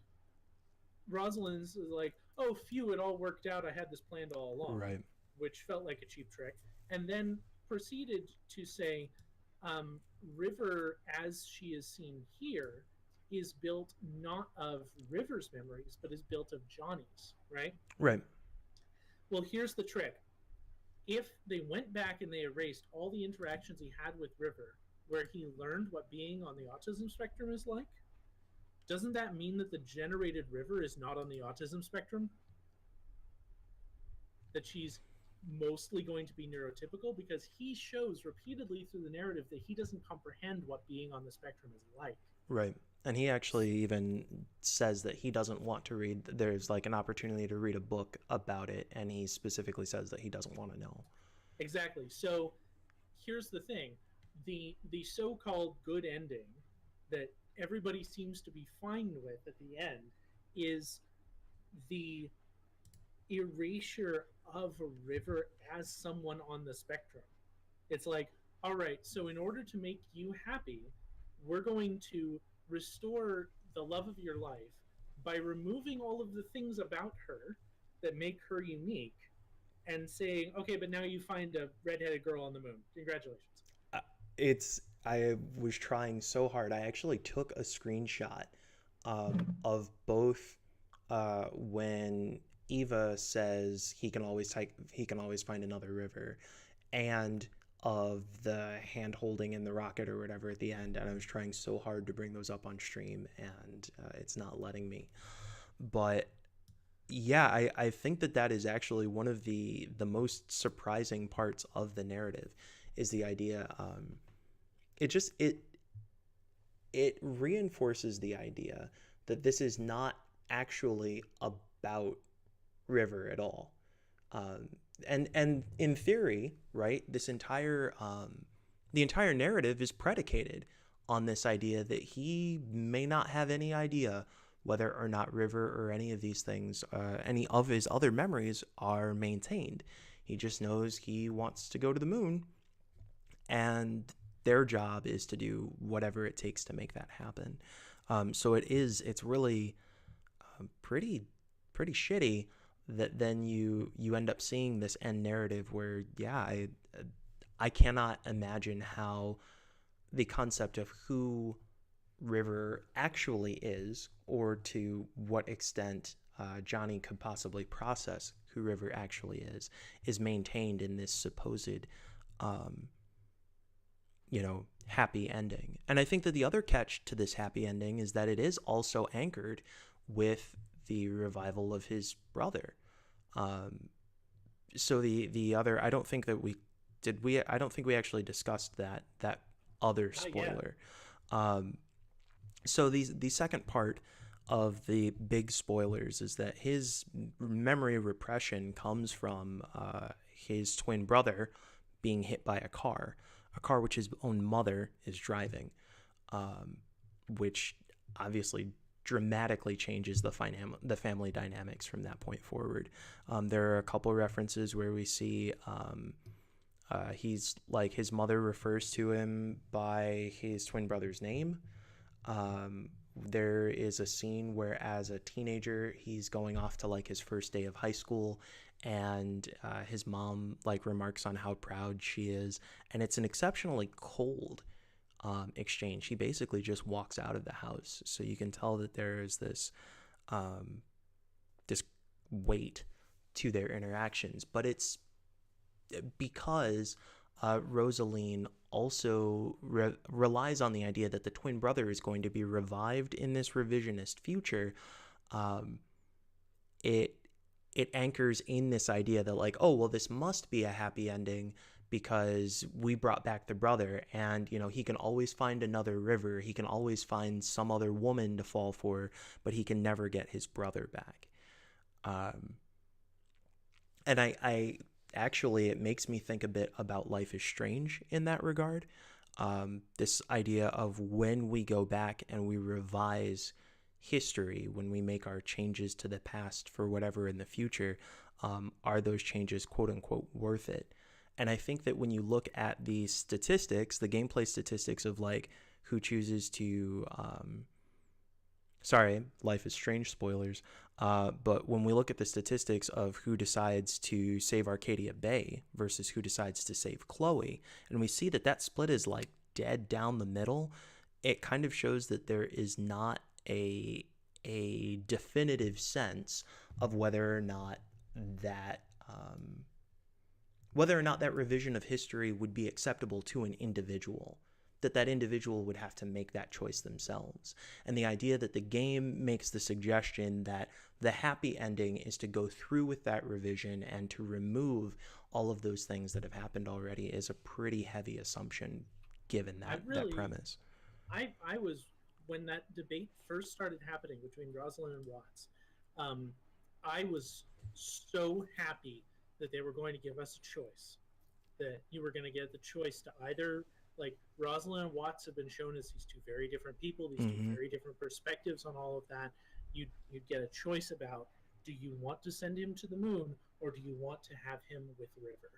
Rosalind's is like, "Oh, phew! It all worked out. I had this planned all along," Right. which felt like a cheap trick. And then proceeded to say, River, as she is seen here, is built not of River's memories, but is built of Johnny's, right? Right. Well, here's the trick. If they went back and they erased all the interactions he had with River, where he learned what being on the autism spectrum is like, doesn't that mean that the generated River is not on the autism spectrum? That she's mostly going to be neurotypical, because he shows repeatedly through the narrative that he doesn't comprehend what being on the spectrum is like. Right. And he actually even says that he doesn't want to read. There's like an opportunity to read a book about it, and he specifically says that he doesn't want to know. Exactly. So here's the thing. The so-called good ending that everybody seems to be fine with at the end is the erasure of a River as someone on the spectrum. It's like, all right, so in order to make you happy, we're going to restore the love of your life by removing all of the things about her that make her unique and saying, okay, but now you find a redheaded girl on the moon. Congratulations. I was trying so hard. I actually took a screenshot of both when Eva says he can always find another river, and of the hand holding in the rocket or whatever at the end. And I was trying so hard to bring those up on stream, and it's not letting me. But yeah, I think that that is actually one of the most surprising parts of the narrative, is the idea. It just it reinforces the idea that this is not actually about River at all. Um, and in theory, right, the entire narrative is predicated on this idea that he may not have any idea whether or not River or any of these things, any of his other memories are maintained. He just knows he wants to go to the moon, and their job is to do whatever it takes to make that happen. So it's really pretty shitty that then you end up seeing this end narrative where, yeah, I cannot imagine how the concept of who River actually is, or to what extent Johnny could possibly process who River actually is maintained in this supposed um, happy ending. And I think that the other catch to this happy ending is that it is also anchored with the revival of his brother. Um, so the other, I don't think that I don't think we actually discussed that other spoiler. So the second part of the big spoilers is that his memory repression comes from his twin brother being hit by a car which his own mother is driving, which obviously dramatically changes the family dynamics from that point forward. There are a couple references where we see he's like, his mother refers to him by his twin brother's name. There is a scene where, as a teenager, he's going off to like his first day of high school, and his mom like remarks on how proud she is, and it's an exceptionally cold exchange. He basically just walks out of the house, so you can tell that there is this this weight to their interactions. But it's because Rosaline also relies on the idea that the twin brother is going to be revived in this revisionist future. It anchors in this idea that, like, oh, well, this must be a happy ending because we brought back the brother, and he can always find another River, he can always find some other woman to fall for, but he can never get his brother back. And I actually, it makes me think a bit about Life is Strange in that regard. This idea of when we go back and we revise history, when we make our changes to the past for whatever in the future, are those changes quote unquote worth it? And I think that when you look at the statistics, the gameplay statistics of like who chooses to sorry, Life is Strange spoilers, but when we look at the statistics of who decides to save Arcadia Bay versus who decides to save Chloe, and we see that split is like dead down the middle, it kind of shows that there is not a definitive sense of whether or not that revision of history would be acceptable to an individual, that individual would have to make that choice themselves. And the idea that the game makes the suggestion that the happy ending is to go through with that revision and to remove all of those things that have happened already is a pretty heavy assumption given that premise. I was, when that debate first started happening between Rosalind and Watts, I was so happy that they were going to give us a choice, that you were going to get the choice to either, like, Rosalind and Watts have been shown as these two very different people, these two very different perspectives on all of that. You'd get a choice about, do you want to send him to the moon or do you want to have him with River?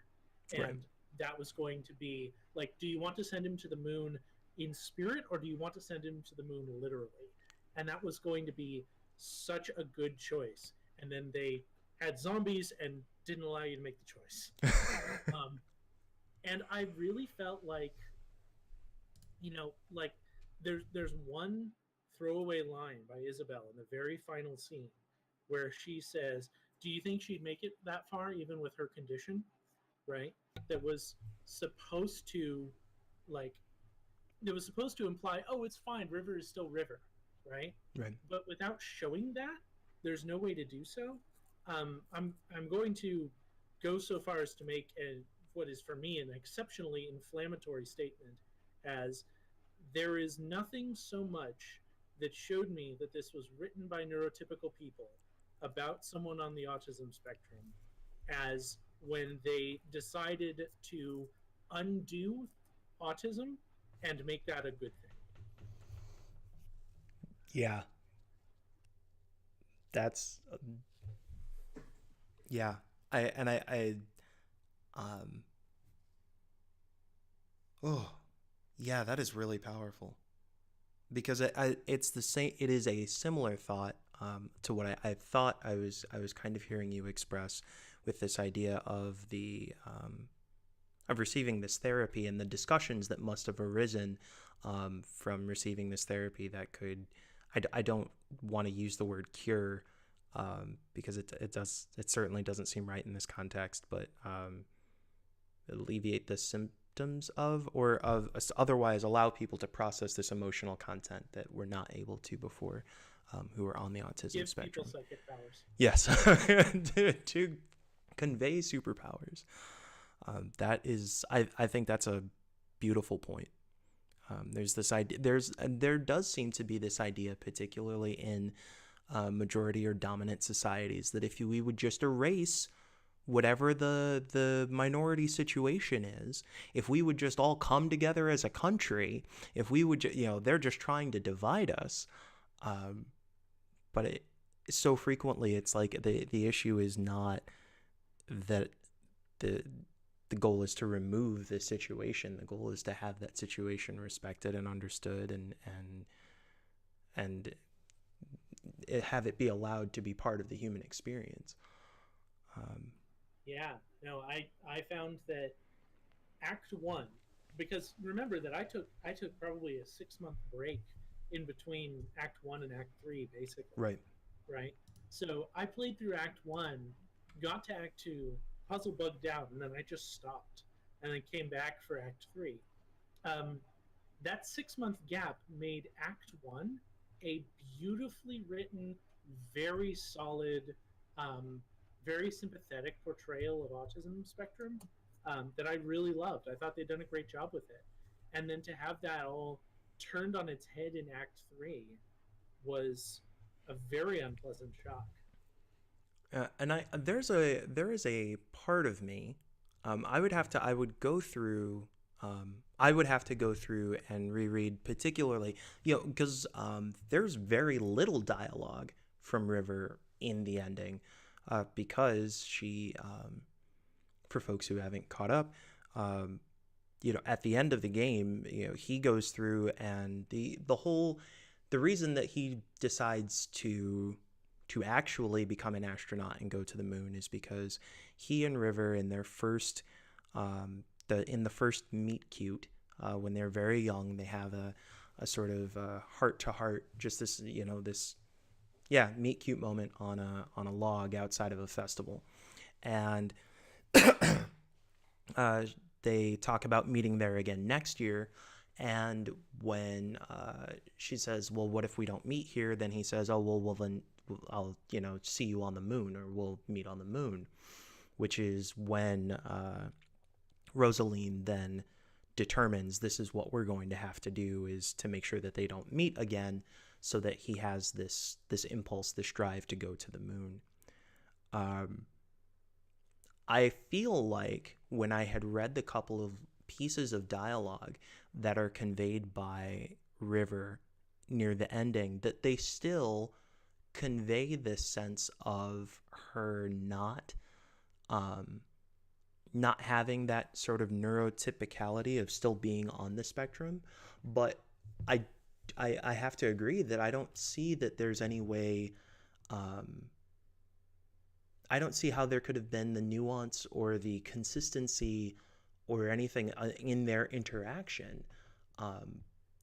And that was going to be like, do you want to send him to the moon in spirit or do you want to send him to the moon literally? And that was going to be such a good choice. And then they had zombies and didn't allow you to make the choice. And I really felt like, like there's one throwaway line by Isabel in the very final scene where she says, do you think she'd make it that far even with her condition? Right? That was supposed to, like, it was supposed to imply, oh, it's fine, River is still River, right? Right. But without showing that, there's no way to do so. I'm going to go so far as to make what is for me an exceptionally inflammatory statement, as there is nothing so much that showed me that this was written by neurotypical people about someone on the autism spectrum as when they decided to undo autism and make that a good thing. Yeah, that's yeah. I um oh yeah, that is really powerful because it's the same. It is a similar thought to what I thought I was kind of hearing you express with this idea of receiving this therapy and the discussions that must have arisen from receiving this therapy that could I don't want to use the word cure because it certainly doesn't seem right in this context, but alleviate the symptoms of or of otherwise allow people to process this emotional content that we're not able to before, who are on the autism Give spectrum. people psychic powers. Yes, to convey superpowers. That is, I think that's a beautiful point. There's this idea. There does seem to be this idea, particularly in majority or dominant societies, that if we would just erase whatever the minority situation is, if we would just all come together as a country, if we would, they're just trying to divide us. But so frequently, it's like the issue is not that the goal is to remove the situation. The goal is to have that situation respected and understood, and have it be allowed to be part of the human experience. Yeah, no, I found that Act One, because remember that I took probably a 6 month break in between Act One and Act Three, basically. Right. Right. So I played through Act One, got to Act Two, puzzle bugged out, and then I just stopped, and then came back for Act Three. Um, that 6 month gap made Act One a beautifully written, very solid, um, very sympathetic portrayal of autism spectrum that I really loved. I thought they'd done a great job with it. And then to have that all turned on its head in Act Three was a very unpleasant shock. And there is a part of me, I would go through, I would have to go through and reread, particularly, because there's very little dialogue from River in the ending, because she, for folks who haven't caught up, at the end of the game, he goes through and the reason that he decides to actually become an astronaut and go to the moon is because he and River in their first in the first meet cute, when they're very young, they have a sort of heart to heart, just this meet cute moment on a log outside of a festival, and they talk about meeting there again next year. And when she says, well, what if we don't meet here? Then he says, oh, well then I'll, see you on the moon, or we'll meet on the moon, which is when Rosaline then determines this is what we're going to have to do, is to make sure that they don't meet again, so that he has this impulse, this drive to go to the moon. I feel like when I had read the couple of pieces of dialogue that are conveyed by River near the ending, that they still convey this sense of her not having that sort of neurotypicality of still being on the spectrum. But I have to agree that I don't see that there's any way, I don't see how there could have been the nuance or the consistency or anything in their interaction,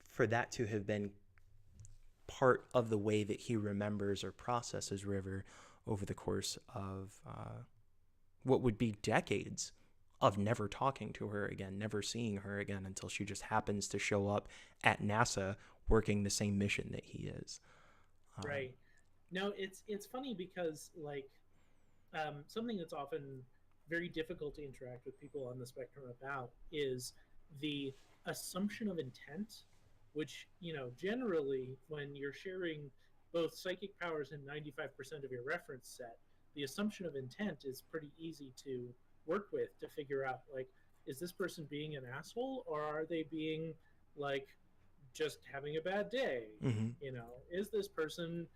for that to have been part of the way that he remembers or processes River over the course of what would be decades of never talking to her again, never seeing her again, until she just happens to show up at NASA working the same mission that he is. Right. No, it's funny because something that's often very difficult to interact with people on the spectrum about is the assumption of intent, which, generally when you're sharing both psychic powers and 95% of your reference set, the assumption of intent is pretty easy to work with to figure out, like, is this person being an asshole, or are they being like just having a bad day? Mm-hmm. You know, is this person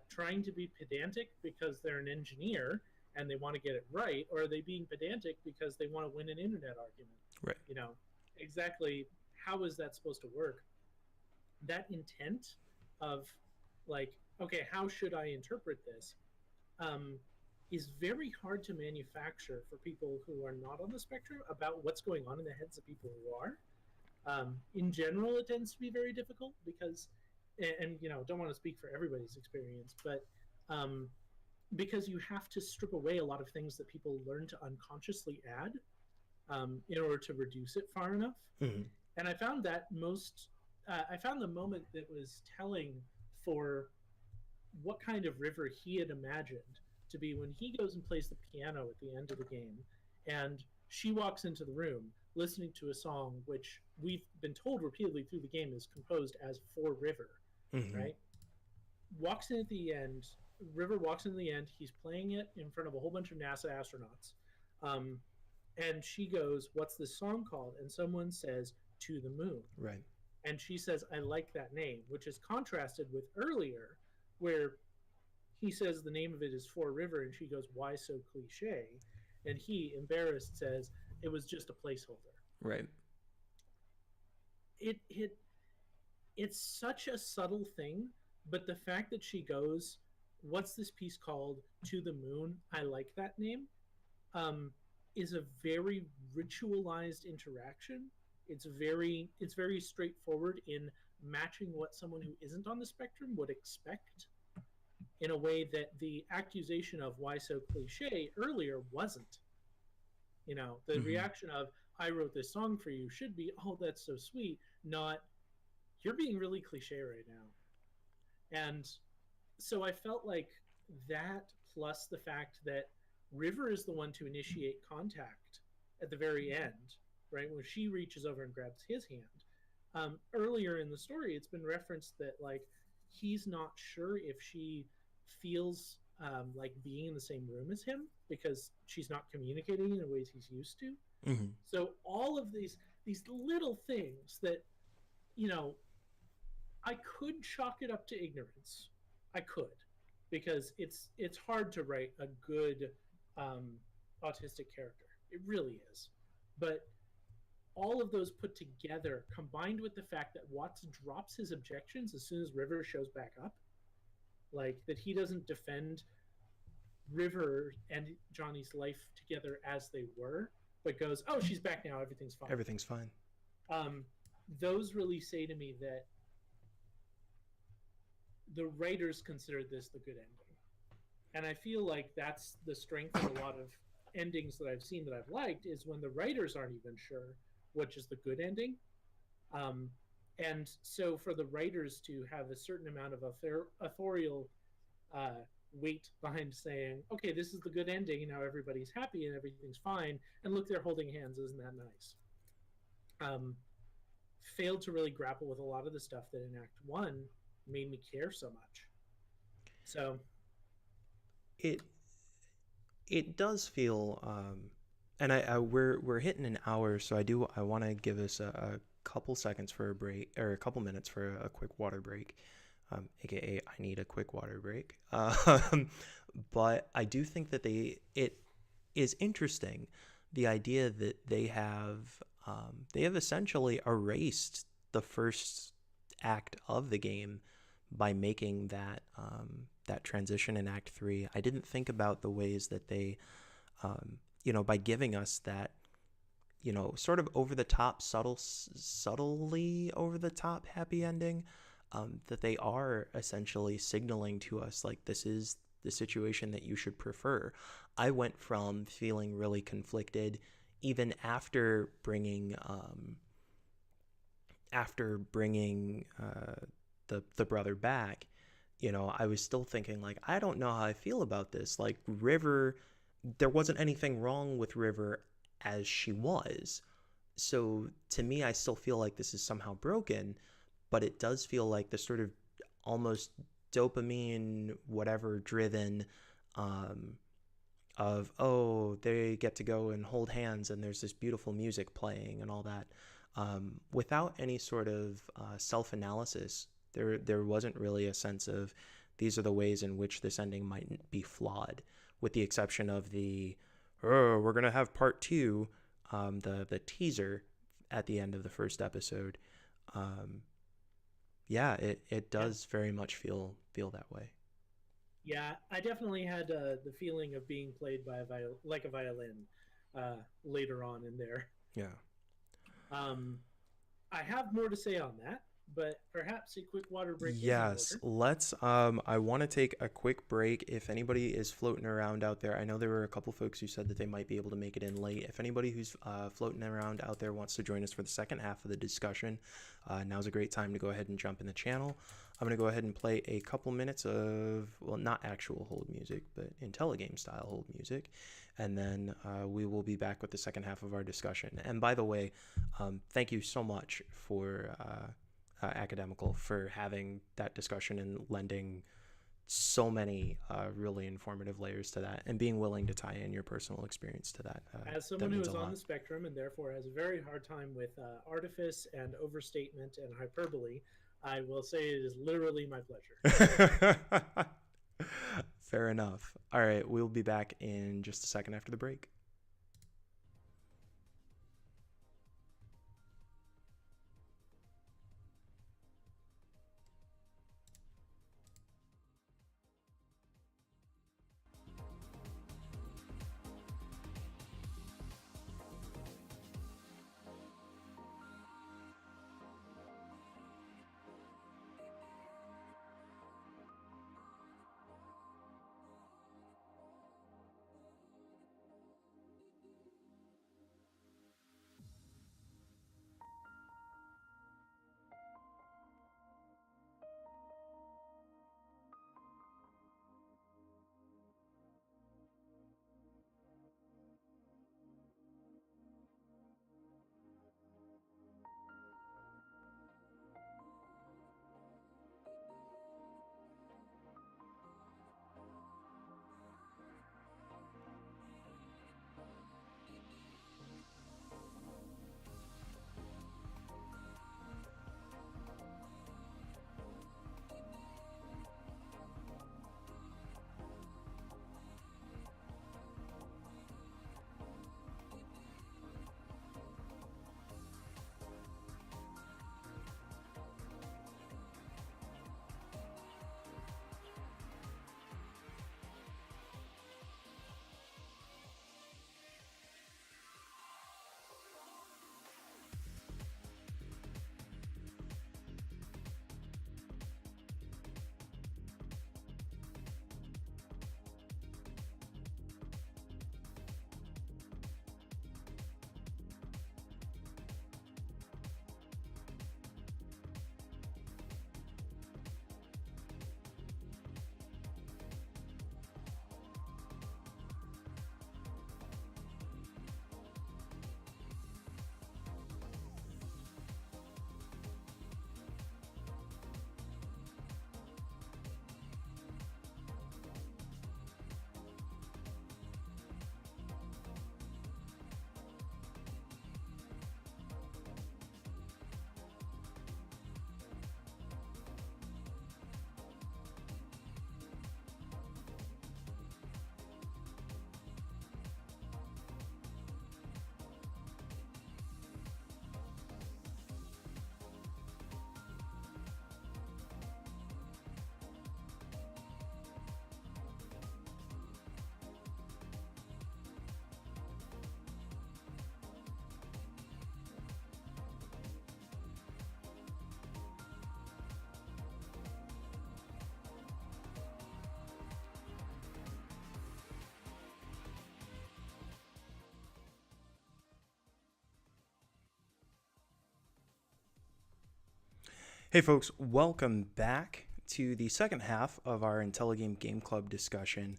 trying to be pedantic because they're an engineer and they want to get it right, or are they being pedantic because they want to win an internet argument? Right. You know, exactly how is that supposed to work? That intent of, like, okay, how should I interpret this? Um, is very hard to manufacture for people who are not on the spectrum about what's going on in the heads of people who are. In general, it tends to be very difficult because, and you know, don't want to speak for everybody's experience, but um, because you have to strip away a lot of things that people learn to unconsciously add in order to reduce it far enough. Mm-hmm. And I found that I found the moment that was telling for what kind of river he had imagined to be when he goes and plays the piano at the end of the game, and she walks into the room listening to a song which we've been told repeatedly through the game is composed as for River, Mm-hmm. right? Walks in at the end. River walks in the end. He's playing it in front of a whole bunch of NASA astronauts. Um, and she goes, "What's this song called?" And someone says, "To the Moon." Right. And she says, "I like that name," which is contrasted with earlier, where he says the name of it is For River, and she goes, "Why so cliche?" And he, embarrassed, says, "It was just a placeholder." Right. It's such a subtle thing, but the fact that she goes, "What's this piece called?" "To the Moon." "I like that name." Is a very ritualized interaction. It's very straightforward in matching what someone who isn't on the spectrum would expect, in a way that the accusation of "why so cliche" earlier wasn't. You know, the Mm-hmm. reaction of "I wrote this song for you" should be, "Oh, that's so sweet," not "You're being really cliche right now." And so I felt like that, plus the fact that River is the one to initiate contact at the very end, right? When she reaches over and grabs his hand. Earlier in the story, it's been referenced that, like, he's not sure if she feels like being in the same room as him because she's not communicating in the ways he's used to. Mm-hmm. So all of these little things that, you know, I could chalk it up to ignorance. I could, because it's hard to write a good autistic character. It really is. But all of those put together, combined with the fact that Watts drops his objections as soon as River shows back up, like that he doesn't defend River and Johnny's life together as they were, but goes, "Oh, she's back now. Everything's fine." Everything's fine. Those really say to me that the writers considered this the good ending. And I feel like that's the strength of a lot of endings that I've seen that I've liked, is when the writers aren't even sure which is the good ending. And so for the writers to have a certain amount of authorial weight behind saying, "Okay, this is the good ending, and now everybody's happy and everything's fine, and look, they're holding hands, isn't that nice?" Failed to really grapple with a lot of the stuff that in Act 1 made me care so much. So it does feel and we're hitting an hour, so I want to give us a couple seconds for a break, or a couple minutes for a quick water break, aka I need a quick water break. But I do think that it is interesting, the idea that they have essentially erased the first act of the game by making that transition in Act 3. I didn't think about the ways that they, by giving us that, sort of over the top, subtly over the top happy ending, that they are essentially signaling to us, like, this is the situation that you should prefer. I went from feeling really conflicted even after bringing the brother back. I was still thinking, like, I don't know how I feel about this. Like, River, there wasn't anything wrong with River as she was. So to me, I still feel like this is somehow broken, but it does feel like the sort of almost dopamine, whatever driven of, oh, they get to go and hold hands and there's this beautiful music playing and all that, without any sort of self-analysis. There wasn't really a sense of these are the ways in which this ending might be flawed, with the exception of the, oh, we're gonna have part two, the teaser at the end of the first episode. Um, yeah, it Yeah. does very much feel that way. Yeah, I definitely had the feeling of being played by like a violin later on in there. Yeah. Um, I have more to say on that, but perhaps a quick water break is in Yes, order. let's I want to take a quick break. If anybody is floating around out there, I know there were a couple folks who said that they might be able to make it in late. If anybody who's floating around out there wants to join us for the second half of the discussion, now's a great time to go ahead and jump in the channel. I'm going to go ahead and play a couple minutes of, well, not actual hold music, but IntelliGame style hold music, and then we will be back with the second half of our discussion. And by the way, thank you so much for Academical for having that discussion and lending so many really informative layers to that, and being willing to tie in your personal experience to that. As That someone who means a is on lot. the spectrum and therefore has a very hard time with artifice and overstatement and hyperbole, I will say it is literally my pleasure. Fair enough. All right, we'll be back in just a second after the break. Hey folks, welcome back to the second half of our IntelliGame Game Club discussion.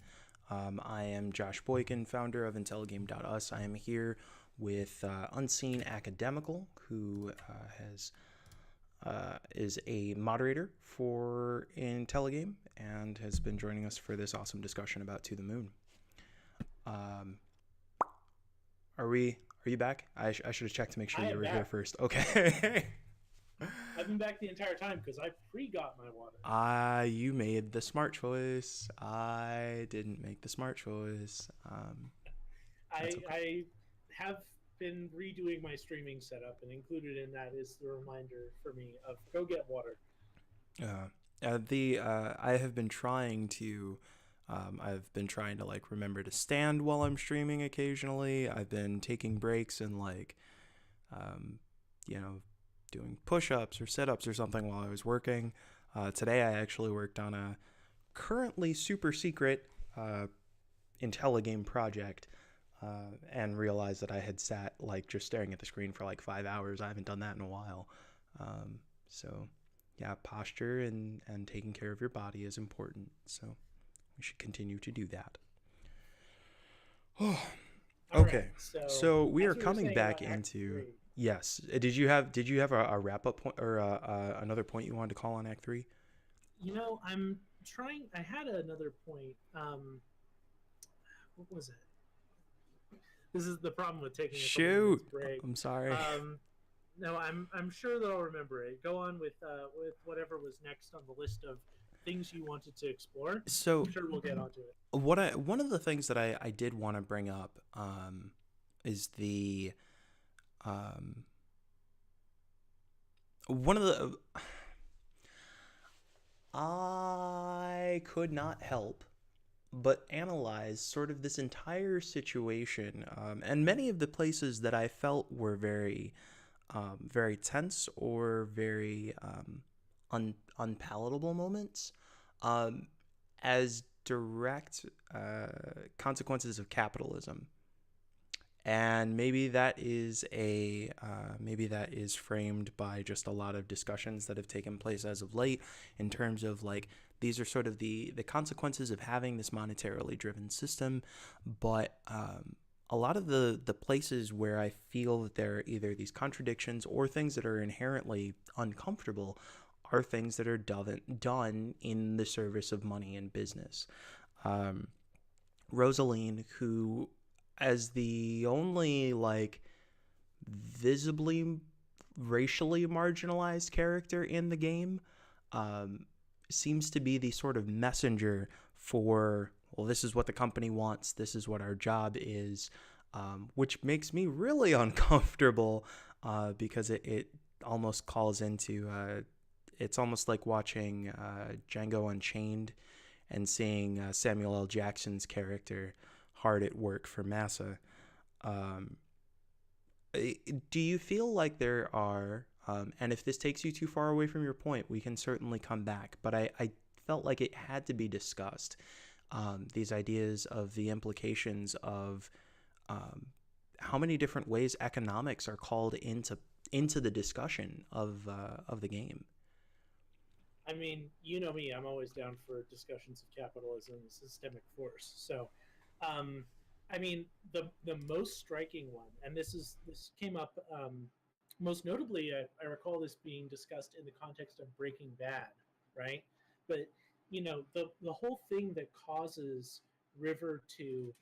I am Josh Boykin, founder of IntelliGame.us. I am here with Unseen Academical, who is a moderator for IntelliGame and has been joining us for this awesome discussion about To the Moon. Um, are you back? I should have checked to make sure I you am were here back. first. Okay. I've been back the entire time because I pre-got my water. You made the smart choice. I didn't make the smart choice. That's okay. I have been redoing my streaming setup, and included in that is the reminder for me of go get water. The I have been trying to I've been trying to like remember to stand while I'm streaming occasionally. I've been taking breaks and like um, you know, doing push-ups or sit-ups or something while I was working. Today I actually worked on a currently super secret IntelliGame project, and realized that I had sat like just staring at the screen for like 5 hours. I haven't done that in a while. So yeah, posture and taking care of your body is important. So we should continue to do that. All Okay, right, so so we as are we were coming saying back about Act into Three, yes. Did you have a wrap up point or another point you wanted to call on Act Three? I'm trying. I had another point. What was it? This is the problem with taking a couple minutes Shoot, break. I'm sorry. Um, no, I'm sure that I'll remember it. Go on with whatever was next on the list of things you wanted to explore. So I'm sure we'll get onto it. one of the things that I did want to bring up is the um, one of the I could not help but analyze sort of this entire situation, and many of the places that I felt were very tense or very unpalatable moments, um, as direct consequences of capitalism. And maybe that is framed by just a lot of discussions that have taken place as of late in terms of like these are sort of the consequences of having this monetarily driven system. But a lot of the places where I feel that there are either these contradictions or things that are inherently uncomfortable are things that are done in the service of money and business. Um, Rosaline, who as the only like visibly racially marginalized character in the game, um, seems to be the sort of messenger for, well, this is what the company wants, this is what our job is, which makes me really uncomfortable, because it almost calls into it's almost like watching Django Unchained and seeing Samuel L. Jackson's character hard at work for Massa. Um, do you feel like there are, and if this takes you too far away from your point, we can certainly come back, but I felt like it had to be discussed. These ideas of the implications of how many different ways economics are called into the discussion of the game. I mean, you know me, I'm always down for discussions of capitalism as a systemic force. So, um, I mean, the most striking one, and this came up most notably. I recall this being discussed in the context of Breaking Bad, right? But the whole thing that causes River to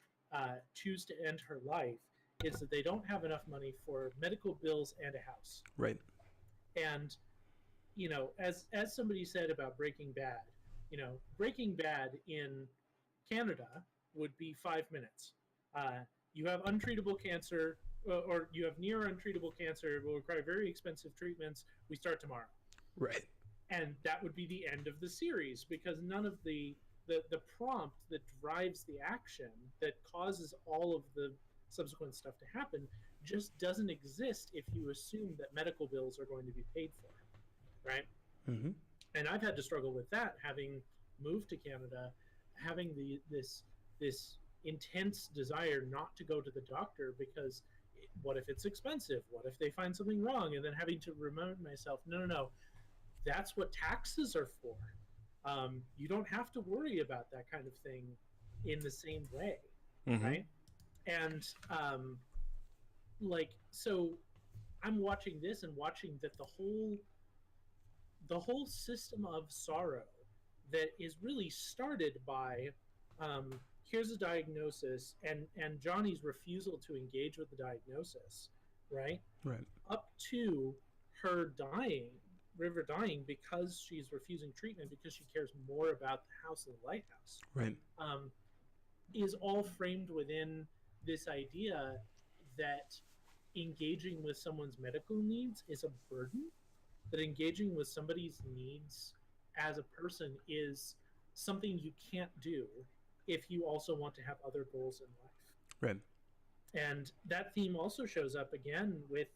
choose to end her life is that they don't have enough money for medical bills and a house. Right. And as somebody said about Breaking Bad, Breaking Bad in Canada would be 5 minutes. You have untreatable cancer, or you have near untreatable cancer. It will require very expensive treatments. We start tomorrow, Right. and that would be the end of the series because none of the prompt that drives the action that causes all of the subsequent stuff to happen just doesn't exist if you assume that medical bills are going to be paid for, right? Mm-hmm. And I've had to struggle with that, having moved to Canada, having this intense desire not to go to the doctor because what if it's expensive? What if they find something wrong? And then having to remind myself, no, that's what taxes are for. You don't have to worry about that kind of thing in the same way, Mm-hmm. right? And so I'm watching this and watching that the whole system of sorrow that is really started by here's a diagnosis, and Johnny's refusal to engage with the diagnosis, right? Right. Up to her dying, River dying, because she's refusing treatment because she cares more about the house than the lighthouse, Right. um, is all framed within this idea that engaging with someone's medical needs is a burden, that engaging with somebody's needs as a person is something you can't do if you also want to have other goals in life. Right. And that theme also shows up again with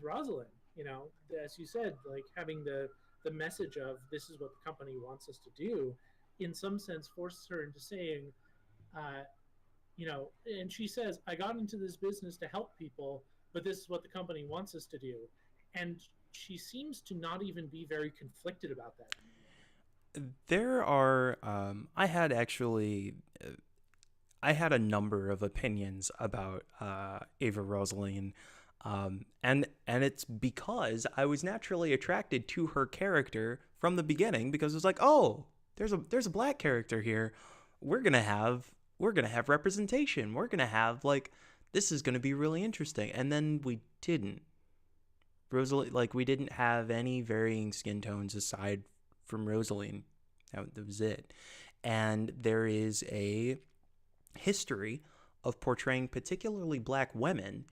Rosalind. You know, as you said, like having the message of this is what the company wants us to do, in some sense, forces her into saying, uh, you know, and she says, I got into this business to help people, but this is what the company wants us to do. And she seems to not even be very conflicted about that. There are, I had actually, I had a number of opinions about Ava Rosaline, and it's because I was naturally attracted to her character from the beginning, because it's like, oh, there's a black character here. We're gonna have representation. We're gonna have, like, this is gonna be really interesting. And then we didn't. Rosalie, like, we didn't have any varying skin tones aside from Rosaline. That was it. And there is a history of portraying particularly black women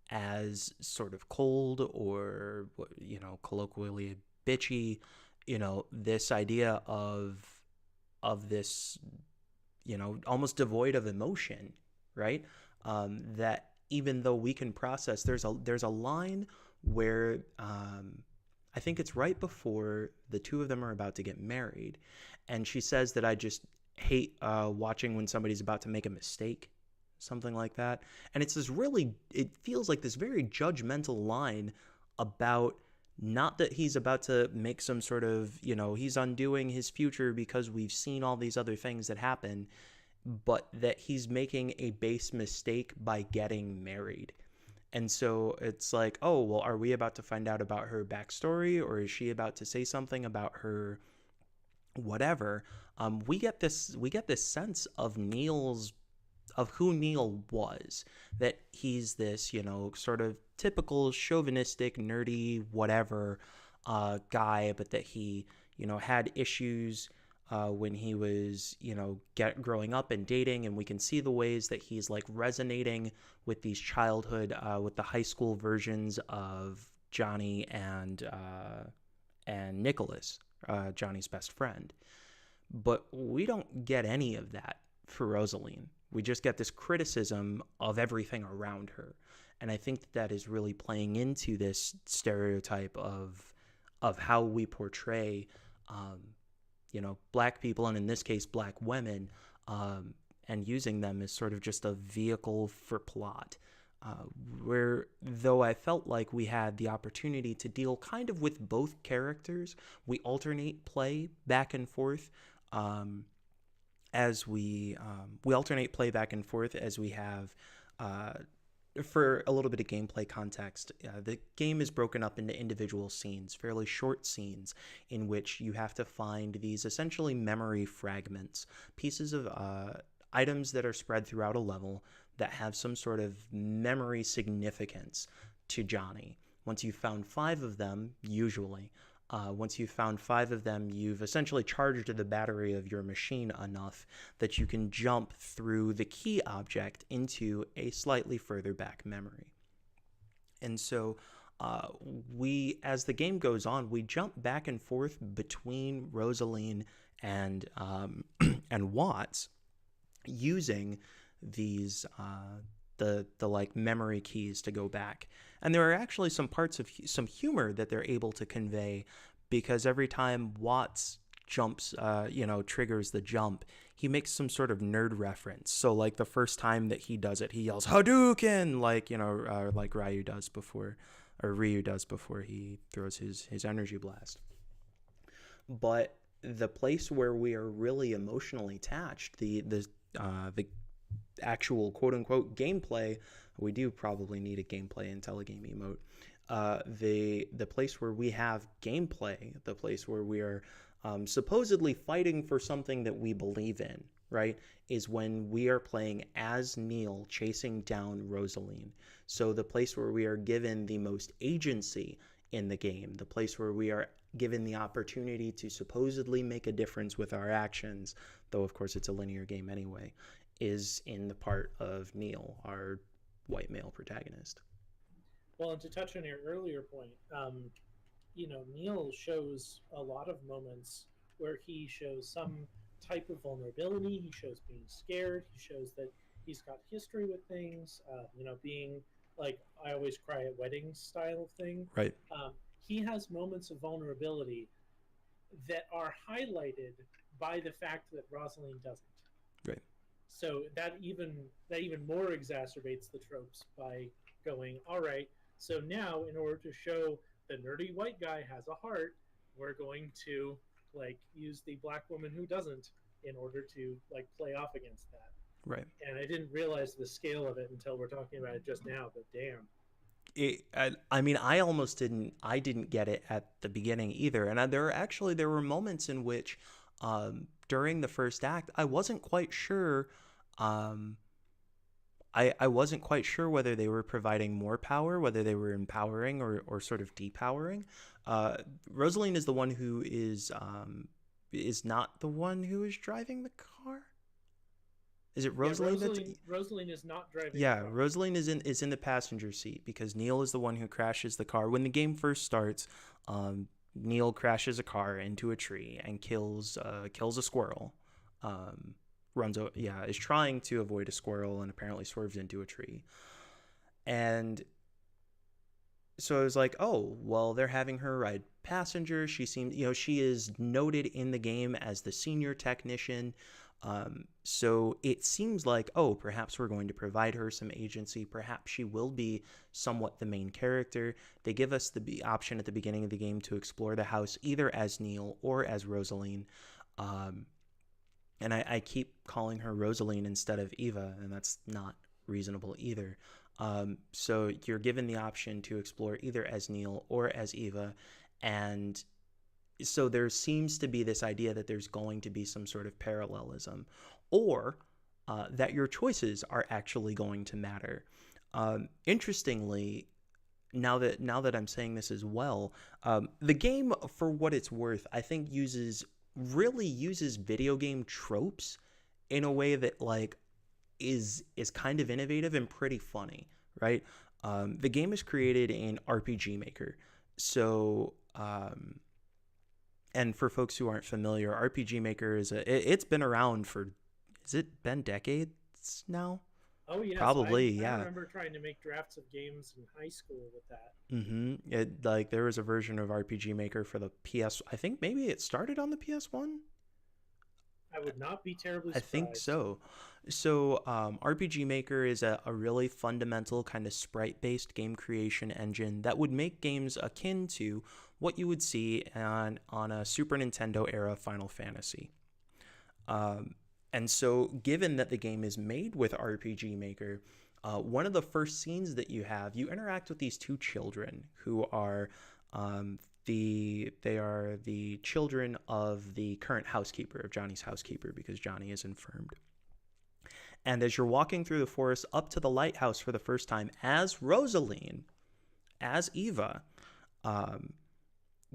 as sort of cold, or, colloquially bitchy. This idea of this, almost devoid of emotion, right? That even though we can process, there's a line where I think it's right before the two of them are about to get married, and she says that I just hate watching when somebody's about to make a mistake, something like that. And it's this really, it feels like this very judgmental line about, not that he's about to make some sort of, he's undoing his future because we've seen all these other things that happen, but that he's making a base mistake by getting married. And so it's like, oh, well, are we about to find out about her backstory, or is she about to say something about her whatever? We get this sense of who Neil was, that he's this, sort of typical chauvinistic, nerdy, whatever guy, but that he, had issues when he was, growing up and dating, and we can see the ways that he's like resonating with these childhood, with the high school versions of Johnny and Nicholas, Johnny's best friend. But we don't get any of that for Rosaline. We just get this criticism of everything around her. And I think that is really playing into this stereotype of how we portray, black people, and in this case, black women, and using them as sort of just a vehicle for plot. Where, though I felt like we had the opportunity to deal kind of with both characters, we alternate play back and forth. As we alternate play back and forth as we have, for a little bit of gameplay context, the game is broken up into individual scenes, fairly short scenes, in which you have to find these essentially memory fragments, pieces of items that are spread throughout a level that have some sort of memory significance to Johnny. Once you've found 5 of them, usually, once you've found 5 of them, you've essentially charged the battery of your machine enough that you can jump through the key object into a slightly further back memory. And so as the game goes on, we jump back and forth between Rosaline and Watts, using these the like memory keys to go back. And there are actually some parts of some humor that they're able to convey, because every time Watts jumps, triggers the jump, he makes some sort of nerd reference. So like the first time that he does it, he yells Hadouken, like Ryu does before he throws his energy blast. But the place where we are really emotionally attached, the actual quote unquote gameplay, we do probably need a gameplay and telegame emote. The place where we have gameplay, the place where we are supposedly fighting for something that we believe in, right, is when we are playing as Neil chasing down Rosaline. So the place where we are given the most agency in the game, the place where we are given the opportunity to supposedly make a difference with our actions, though of course it's a linear game anyway, is in the part of Neil, our white male protagonist. Well, and to touch on your earlier point, Neil shows a lot of moments where he shows some type of vulnerability. He shows being scared. He shows that he's got history with things. Being like I always cry at weddings style of thing. Right. Um, he has moments of vulnerability that are highlighted by the fact that Rosalind doesn't. Right. So that even more exacerbates the tropes by going, all right, so now in order to show the nerdy white guy has a heart, we're going to like use the black woman who doesn't in order to like play off against that. Right. And I didn't realize the scale of it until we're talking about it just now, but damn. I mean, I didn't get it at the beginning either. And there were moments in which, during the first act, I wasn't quite sure, I wasn't quite sure whether they were providing more power, whether they were empowering or sort of depowering. Rosaline is the one who is not the one who is driving the car. Is it Rosaline? Yeah, Rosaline is not driving. Yeah, the car. Rosaline is in the passenger seat because Neil is the one who crashes the car. When the game first starts, Neil crashes a car into a tree and kills a squirrel. Is trying to avoid a squirrel and apparently swerves into a tree. And so I was like, oh, well, they're having her ride passenger. She seems, she is noted in the game as the senior technician. So it seems like, oh, perhaps we're going to provide her some agency. Perhaps she will be somewhat the main character. They give us the option at the beginning of the game to explore the house either as Neil or as Rosaline. And I keep calling her Rosaline instead of Eva, and that's not reasonable either. So you're given the option to explore either as Neil or as Eva. And so there seems to be this idea that there's going to be some sort of parallelism, or that your choices are actually going to matter. Interestingly, now that I'm saying this as well, the game, for what it's worth, I think really uses video game tropes in a way that like is kind of innovative and pretty funny, right? The game is created in RPG Maker, so and for folks who aren't familiar, RPG Maker it's been around for, has it been decades now? Oh, yes. Probably, yeah. I remember trying to make drafts of games in high school with that. Mm-hmm. There was a version of RPG Maker for the PS. I think maybe it started on the PS1. I would not be terribly surprised. I think so. So RPG Maker is a really fundamental kind of sprite-based game creation engine that would make games akin to what you would see on a Super Nintendo era Final Fantasy. And so given that the game is made with RPG Maker, one of the first scenes that you interact with these two children who are the children of the current housekeeper, of Johnny's housekeeper, because Johnny is infirmed. And as you're walking through the forest up to the lighthouse for the first time as Rosaline, as Eva,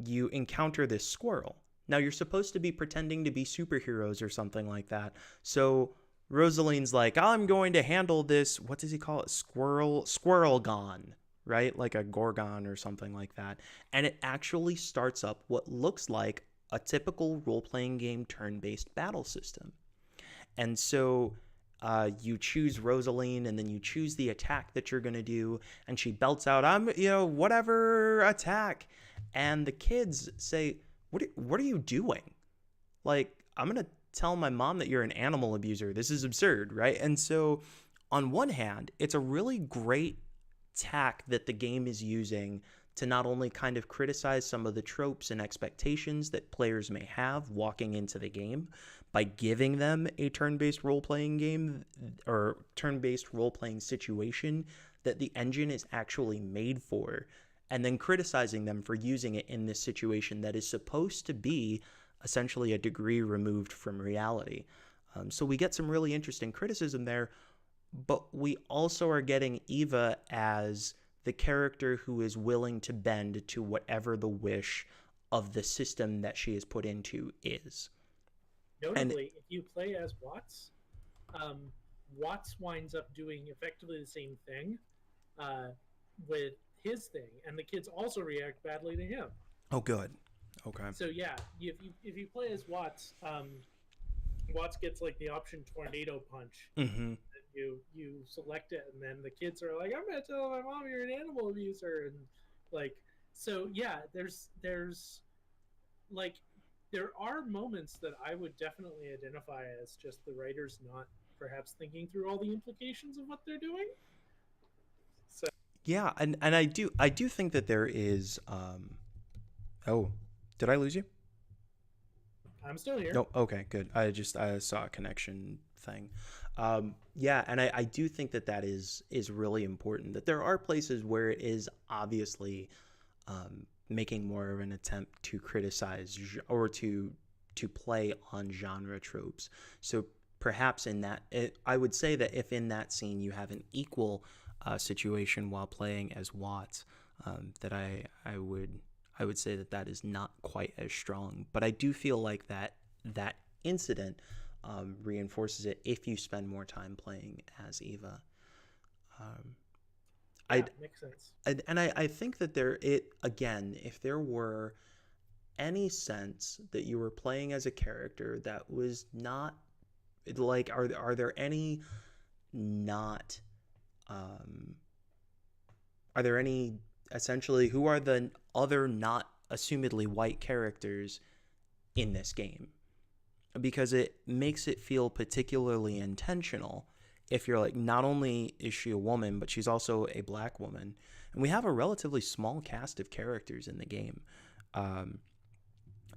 you encounter this squirrel. Now, you're supposed to be pretending to be superheroes or something like that. So Rosaline's like, I'm going to handle this, what does he call it? Squirrel-gon, right? Like a Gorgon or something like that. And it actually starts up what looks like a typical role-playing game turn-based battle system. And so you choose Rosaline, and then you choose the attack that you're going to do, and she belts out, whatever attack. And the kids say, what are you doing? Like, I'm going to tell my mom that you're an animal abuser. This is absurd, right? And so on one hand, it's a really great tack that the game is using to not only kind of criticize some of the tropes and expectations that players may have walking into the game by giving them a turn-based role-playing game or turn-based role-playing situation that the engine is actually made for, and then criticizing them for using it in this situation that is supposed to be essentially a degree removed from reality. So we get some really interesting criticism there, but we also are getting Eva as the character who is willing to bend to whatever the wish of the system that she is put into is. And Notably, if you play as Watts, um, Watts winds up doing effectively the same thing uh, with his thing, and the kids also react badly to him. oh, good. Okay. So yeah, if you play as Watts, Watts gets like the option tornado punch. Mm-hmm. You select it, and then the kids are like, "I'm gonna tell my mom you're an animal abuser," and like, so yeah, there's like there are moments that I would definitely identify as just the writers not perhaps thinking through all the implications of what they're doing. So Yeah, and I do think that there is. Oh, did I lose you? I'm still here. No. Okay, good. I saw a connection thing. Yeah, and I do think that that is really important. That there are places where it is obviously making more of an attempt to criticize or to play on genre tropes. So perhaps in that, I would say that if in that scene you have an equal situation while playing as Watts, that I would say that that is not quite as strong. But I do feel like that incident reinforces it if you spend more time playing as Eva. Um, Yeah, I makes sense. and I think that there it again, if there were any sense that you were playing as a character that was not like are there any not um are there any essentially who are the other not assumedly white characters in this game, because it makes it feel particularly intentional if you're like, not only is she a woman but she's also a black woman, and we have a relatively small cast of characters in the game. um,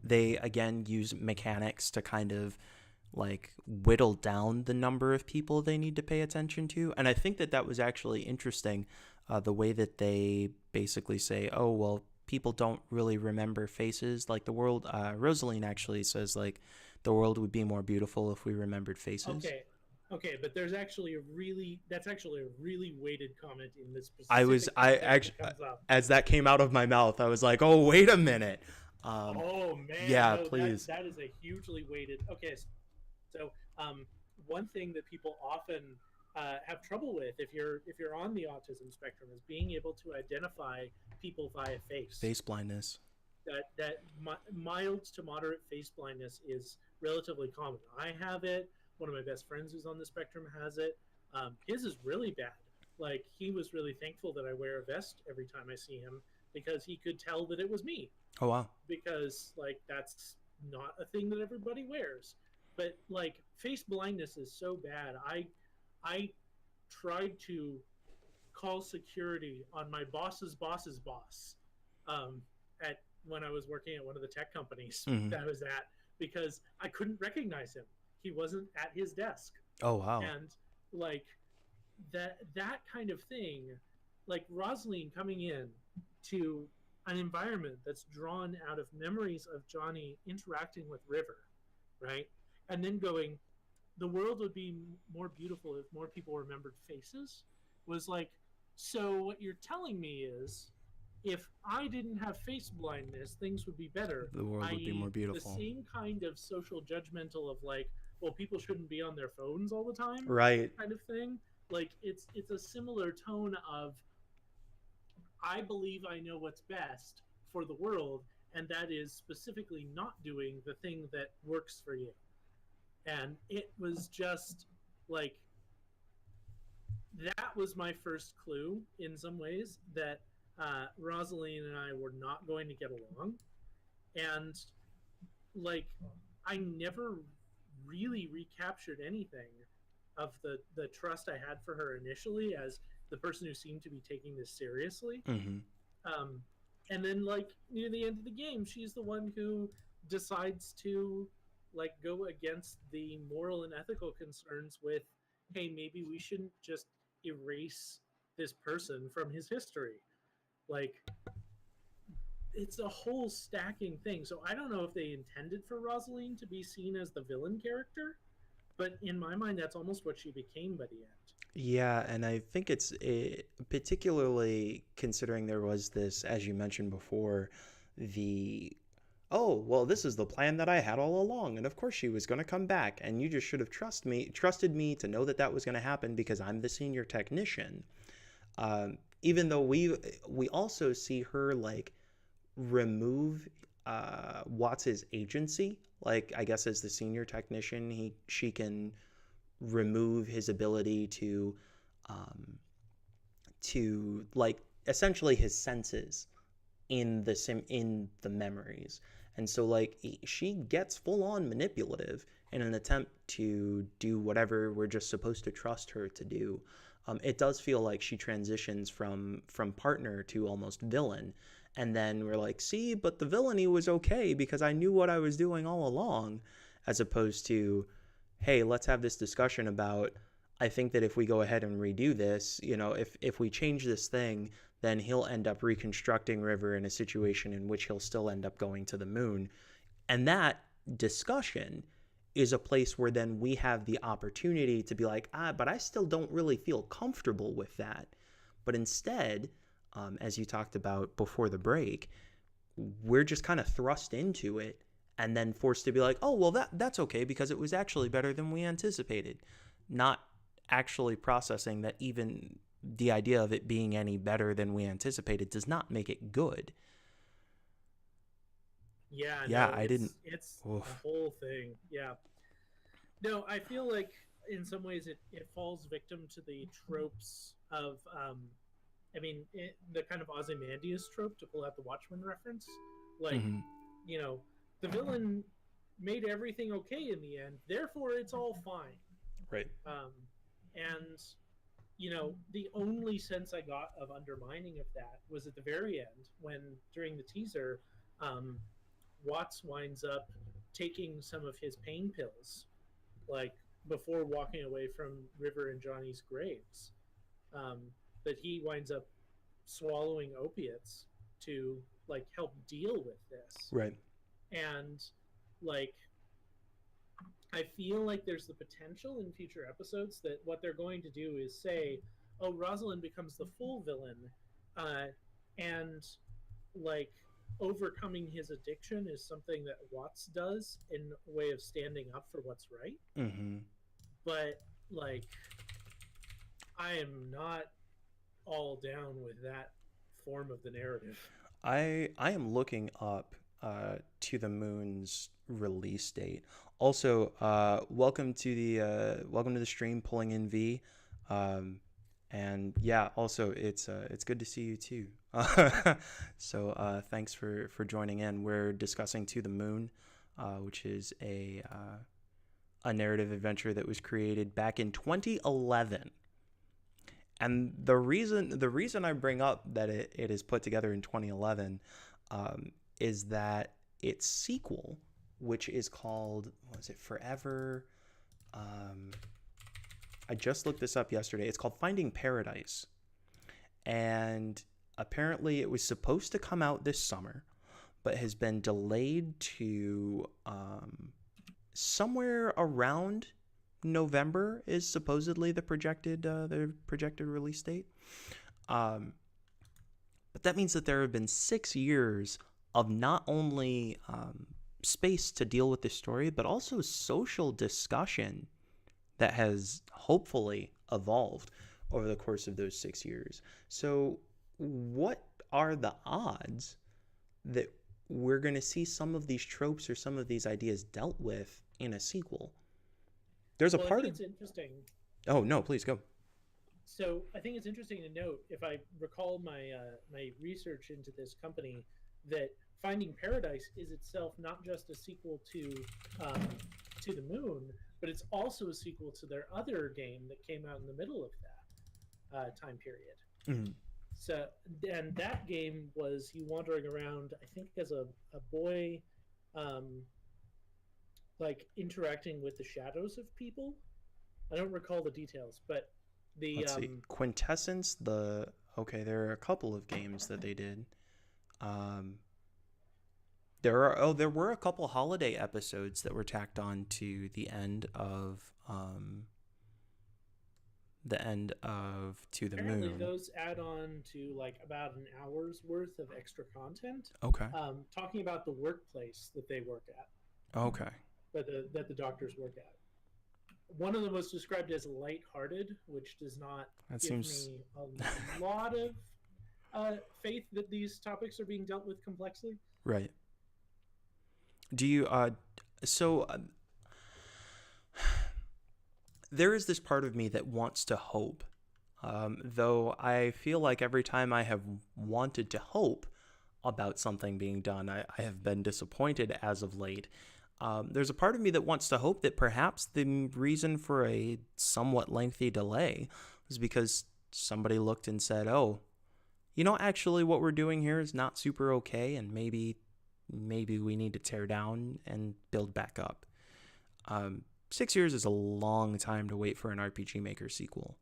they again use mechanics to kind of like whittle down the number of people they need to pay attention to, and I think that that was actually interesting, the way that they basically say, oh well, people don't really remember faces like the world. Rosaline actually says like the world would be more beautiful if we remembered faces. Okay, okay, but there's actually a really that's actually a really weighted comment in this I specific context actually, that comes up. as that came out of my mouth, I was like, oh wait a minute. um Oh man, yeah, no, that please. that is a hugely weighted. Okay, so one thing that people often have trouble with if you're on the autism spectrum is being able to identify people via face. Face blindness. That mild to moderate face blindness is relatively common. I have it. One of my best friends who's on the spectrum has it. His is really bad. Like he was really thankful that I wear a vest every time I see him because he could tell that it was me, Oh wow. because like that's not a thing that everybody wears. But like face blindness is so bad. I tried to call security on my boss's boss's boss um, at when I was working at one of the tech companies Hmm. that I was at, because I couldn't recognize him. He wasn't at his desk, Oh wow. and like that kind of thing, like Rosaline coming in to an environment that's drawn out of memories of Johnny interacting with River, right? And then going, the world would be more beautiful if more people remembered faces, was like, so what you're telling me is if I didn't have face blindness, things would be better, The world would be more i.e., the beautiful. same kind of social judgmental of like, well, people shouldn't be on their phones all the time, Right. kind of thing. Like it's a similar tone of I believe I know what's best for the world, and that is specifically not doing the thing that works for you. And it was just like that was my first clue in some ways that Rosaline and I were not going to get along. And like, I never really recaptured anything of the trust I had for her initially as the person who seemed to be taking this seriously. Hmm. Um, and then, like, near the end of the game, she's the one who decides to, like, go against the moral and ethical concerns with, hey, maybe we shouldn't just erase this person from his history. Like, it's a whole stacking thing. So I don't know if they intended for Rosaline to be seen as the villain character, but in my mind, that's almost what she became by the end. Yeah, and I think it's particularly considering there was this, as you mentioned before, the oh, well, this is the plan that I had all along, and of course she was going to come back, and you just should have trusted me to know that that was going to happen because I'm the senior technician. Even though we also see her like remove Watts's agency, like I guess as the senior technician, she can remove his ability um, to like essentially his senses in the memories. And so like she gets full on manipulative in an attempt to do whatever we're just supposed to trust her to do. It does feel like she transitions from partner to almost villain, and then we're like, see, but the villainy was okay because I knew what I was doing all along, as opposed to, hey, let's have this discussion about, I think that if we go ahead and redo this, if we change this thing, then he'll end up reconstructing River in a situation in which he'll still end up going to the moon. And that discussion is a place where then we have the opportunity to be like, but I still don't really feel comfortable with that. But instead, as you talked about before the break, we're just kind of thrust into it and then forced to be like, oh, well, that's okay because it was actually better than we anticipated. Not actually processing that even the idea of it being any better than we anticipated does not make it good. Yeah, Yeah, no, I didn't. it's a Oof. whole thing. Yeah. No, I feel like in some ways it falls victim to the tropes of the kind of Ozymandias trope, to pull out the Watchmen reference. Like, Mm-hmm. you know, the villain made everything okay in the end, therefore it's all fine. Right. And the only sense I got of undermining of that was at the very end when, during the teaser, um, Watts winds up taking some of his pain pills, like before walking away from River and Johnny's graves. Um, that he winds up swallowing opiates to like help deal with this, Right. and like I feel like there's the potential in future episodes that what they're going to do is say, "Oh, Rosalind becomes the full villain," and like overcoming his addiction is something that Watts does in a way of standing up for what's right. Mm-hmm. But like, I am not all down with that form of the narrative. I am looking up To the Moon's release date. Also, welcome to the stream, pulling in V, um, and yeah, also it's good to see you too. So thanks for joining in. We're discussing To the Moon, which is a narrative adventure that was created back in 2011. And the reason I bring up that it is put together in 2011 is that its sequel, which is called, was it Forever? Um, I just looked this up yesterday. It's called Finding Paradise, and apparently it was supposed to come out this summer, but has been delayed to somewhere around November is supposedly the projected release date. Um, but that means that there have been 6 years of not only space to deal with this story, but also social discussion that has hopefully evolved over the course of those 6 years. So, what are the odds that we're going to see some of these tropes or some of these ideas dealt with in a sequel? There's a Well, I part think of. it's interesting. Oh, no, please go. So I think it's interesting to note, if I recall my research into this company, that Finding Paradise is itself not just a sequel um, to the Moon, but it's also a sequel to their other game that came out in the middle of that time period. Mhm. So, and that game was you wandering around, I think, as a boy, um, like interacting with the shadows of people. I don't recall the details, but the Let's see. Quintessence, there are a couple of games that they did. Um, there were a couple holiday episodes that were tacked on to the end of To the Apparently, Moon. those add on to like about an hour's worth of extra content, Okay. talking about the workplace that they work at, Okay. that the doctors work at. One of them was described as lighthearted, which does not That give seems me a lot of faith that these topics are being dealt with complexly. right. Do you so there is this part of me that wants to hope. Though I feel like every time I have wanted to hope about something being done, I have been disappointed as of late. There's a part of me that wants to hope that perhaps the reason for a somewhat lengthy delay was because somebody looked and said, oh, actually what we're doing here is not super okay, and maybe we need to tear down and build back up. 6 years is a long time to wait for an RPG Maker sequel.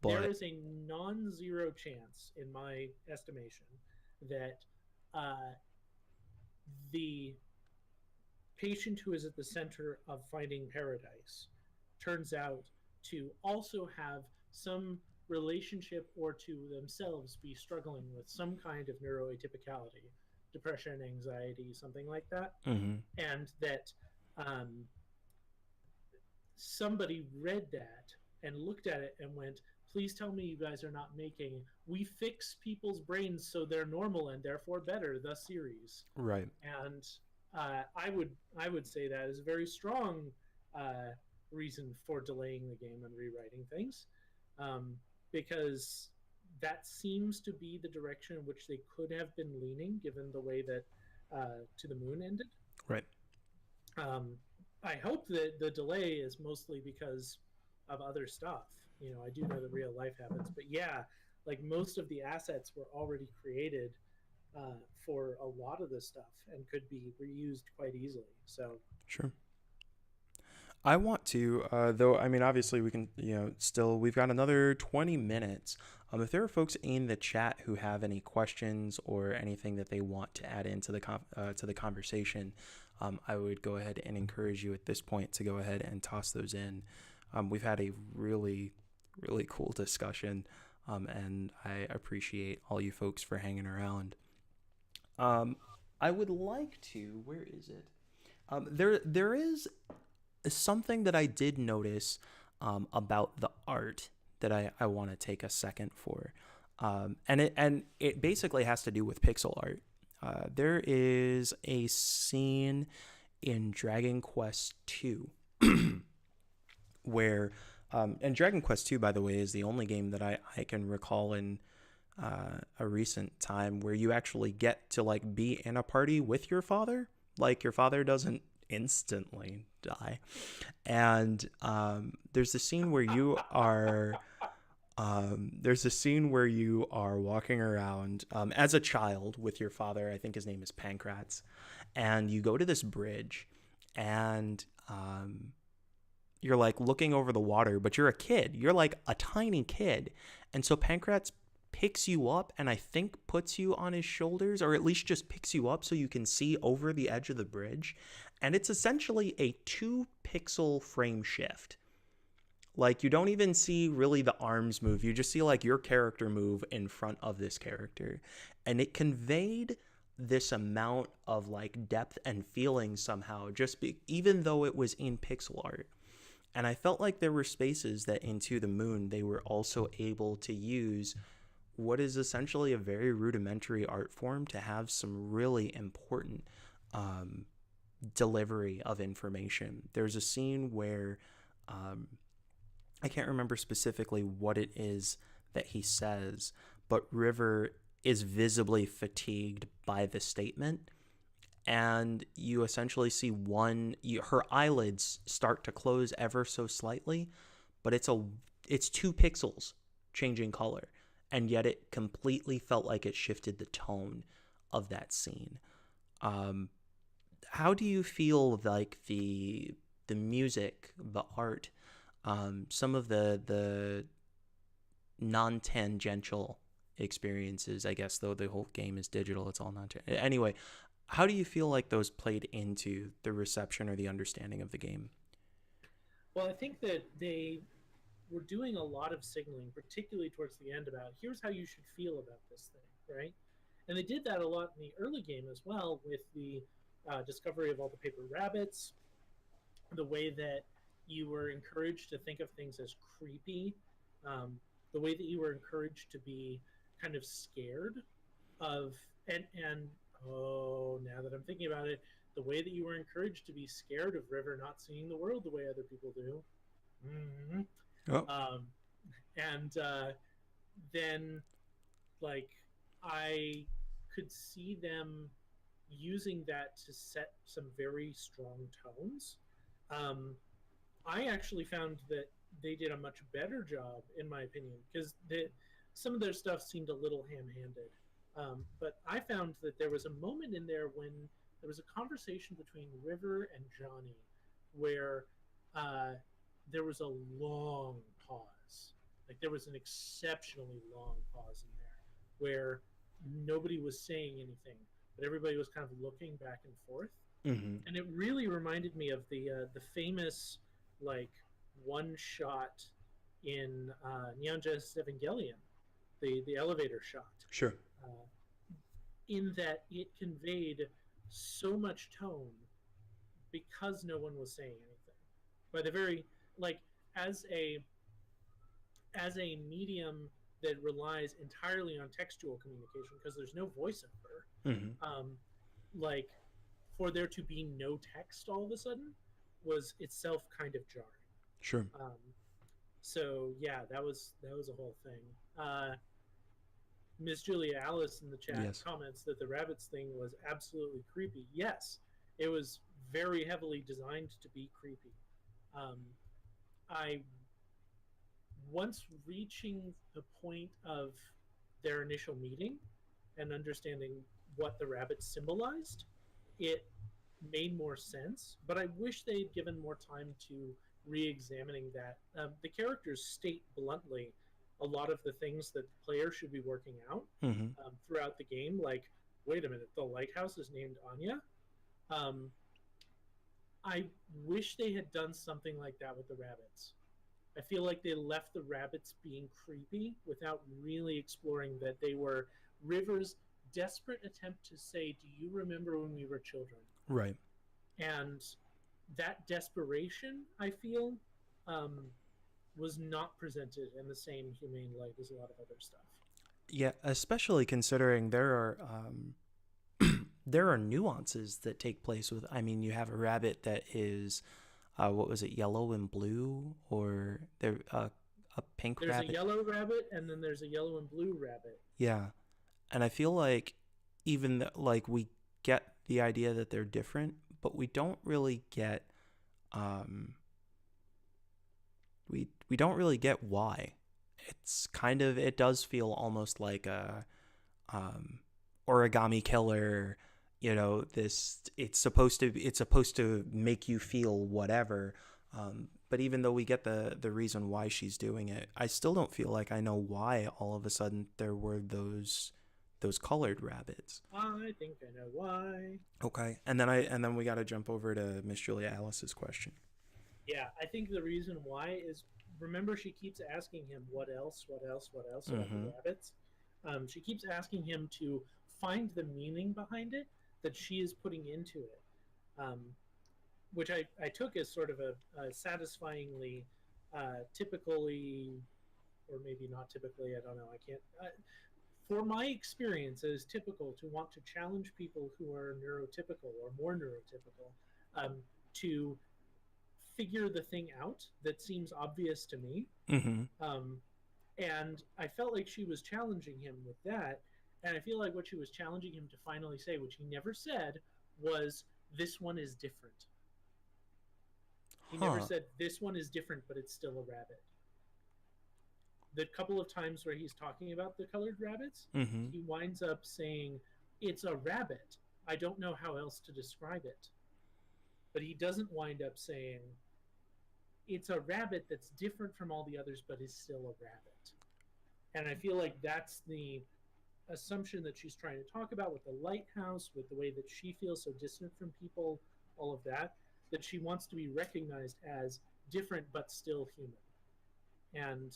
But there is a non-zero chance, in my estimation, that the patient who is at the center of finding paradise turns out to also have some relationship or to themselves be struggling with some kind of neuroatypicality, depression, anxiety, something like that. And that somebody read that and looked at it and went, please tell me you guys are not making we fix people's brains so they're normal and therefore better the series. Right. And I would say that is a very strong reason for delaying the game and rewriting things, because that seems to be the direction in which they could have been leaning, given the way that To the Moon ended. Right. I hope that the delay is mostly because of other stuff. I do know that real life happens, but yeah, like most of the assets were already created for a lot of this stuff and could be reused quite easily. So sure. I want to, though, I mean, obviously we can, still, we've got another 20 minutes. If there are folks in the chat who have any questions or anything that they want to add into the conversation, I would go ahead and encourage you at this point to go ahead and toss those in. We've had a really, really cool discussion, and I appreciate all you folks for hanging around. I would like to, where is it? There is something that I did notice about the art that I want to take a second for. And it basically has to do with pixel art. There is a scene in Dragon Quest II where, and Dragon Quest II, by the way, is the only game that I can recall in a recent time where you actually get to like be in a party with your father. Like your father doesn't instantly die. And there's a scene where you are walking around as a child with your father. I think his name is Pancrats, and you go to this bridge, and you're like looking over the water, but you're a kid. You're like a tiny kid, and so Pancrats picks you up and I think puts you on his shoulders, or at least just picks you up so you can see over the edge of the bridge. And it's essentially a 2-pixel frame shift. Like you don't even see really the arms move. You just see like your character move in front of this character. And it conveyed this amount of like depth and feeling somehow, even though it was in pixel art. And I felt like there were spaces that in To the Moon, they were also able to use what is essentially a very rudimentary art form to have some really important delivery of information. There's a scene where I can't remember specifically what it is that he says, but River is visibly fatigued by the statement, and you essentially see her eyelids start to close ever so slightly, but it's 2 pixels changing color. And yet it completely felt like it shifted the tone of that scene. How do you feel like the music, the art, some of the non-tangential experiences, I guess, though the whole game is digital, it's all non-tangential. Anyway, How do you feel like those played into the reception or the understanding of the game? Well, I think that they were doing a lot of signaling, particularly towards the end, about here's how you should feel about this thing, right? And they did that a lot in the early game as well, with the discovery of all the paper rabbits, the way that you were encouraged to think of things as creepy, the way that you were encouraged to be kind of scared of, and oh, now that I'm thinking about it, the way that you were encouraged to be scared of River not seeing the world the way other people do. Mm-hmm. Oh. And then, like, I could see them using that to set some very strong tones. Um, I actually found that they did a much better job, in my opinion, because some of their stuff seemed a little ham-handed. But I found that there was a moment in there when there was a conversation between River and Johnny where uh, there was a long pause. Like there was an exceptionally long pause in there where nobody was saying anything, but everybody was kind of looking back and forth. Mm-hmm. And it really reminded me of the famous like one shot in Neon Genesis Evangelion, the elevator shot. Sure. In that it conveyed so much tone because no one was saying anything. By the very like as a medium that relies entirely on textual communication because there's no voiceover, Mm-hmm. like for there to be no text all of a sudden was itself kind of jarring. Sure. So yeah, that was a whole thing. Miss Julia Alice in the chat Yes. comments that the rabbits thing was absolutely creepy. Yes, it was very heavily designed to be creepy. I once reaching the point of their initial meeting and understanding what the rabbits symbolized, it made more sense. But I wish they'd given more time to re-examining that. The characters state bluntly a lot of the things that the player should be working out Mm-hmm. throughout the game. Like, wait a minute, the lighthouse is named Anya. Um, I wish they had done something like that with the rabbits. I feel like they left the rabbits being creepy without really exploring that they were River's desperate attempt to say, "Do you remember when we were children?" Right. And that desperation, I feel, um, was not presented in the same humane light as a lot of other stuff. Yeah, especially considering there are nuances that take place with. I mean, you have a rabbit that is, what was it, yellow and blue, or there a pink There's rabbit. a yellow rabbit, and then there's a yellow and blue rabbit. Yeah, and I feel like like we get the idea that they're different, but we don't really get um we don't really get why. It's kind of, it does feel almost like a Origami Killer, this, it's supposed to make you feel whatever, but even though we get the reason why she's doing it, I still don't feel like I know why all of a sudden there were those colored rabbits. I think I know why. Okay, and then we got to jump over to Miss Julia Alice's question. Yeah, I think the reason why is, remember, she keeps asking him what else about the rabbits. She keeps asking him to find the meaning behind it that she is putting into it, which I took as sort of a satisfyingly typically, or maybe not typically, I don't know, I can't. For my experience, it is typical to want to challenge people who are neurotypical or more neurotypical to figure the thing out that seems obvious to me. Mm-hmm. And I felt like she was challenging him with that. And I feel like what she was challenging him to finally say, which he never said, was, "This one is different." He never said, "This one is different, but it's still a rabbit." The couple of times where he's talking about the colored rabbits, Mm-hmm. he winds up saying, "It's a rabbit. I don't know how else to describe it." But he doesn't wind up saying, "It's a rabbit that's different from all the others, but is still a rabbit." And I feel like that's the assumption that she's trying to talk about with the lighthouse, with the way that she feels so distant from people, all of that, that she wants to be recognized as different but still human. And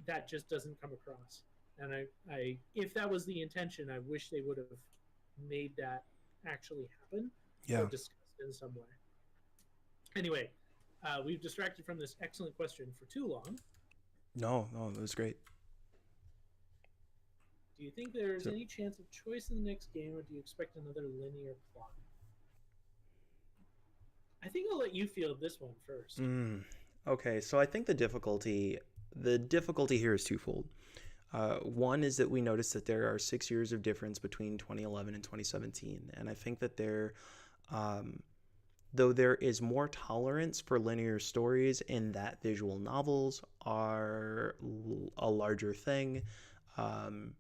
that just doesn't come across. And if that was the intention, I wish they would have made that actually happen or Yeah. discussed in some way. Anyway, we've distracted from this excellent question for too long. No, no, it was great. Do you think there's So, any chance of choice in the next game, or do you expect another linear plot? I think I'll let you field this one first. okay, so I think the difficulty here is twofold. One is that we notice that there are 6 years of difference between 2011 and 2017, and I think that um, though there is more tolerance for linear stories in that visual novels are a larger thing. Um,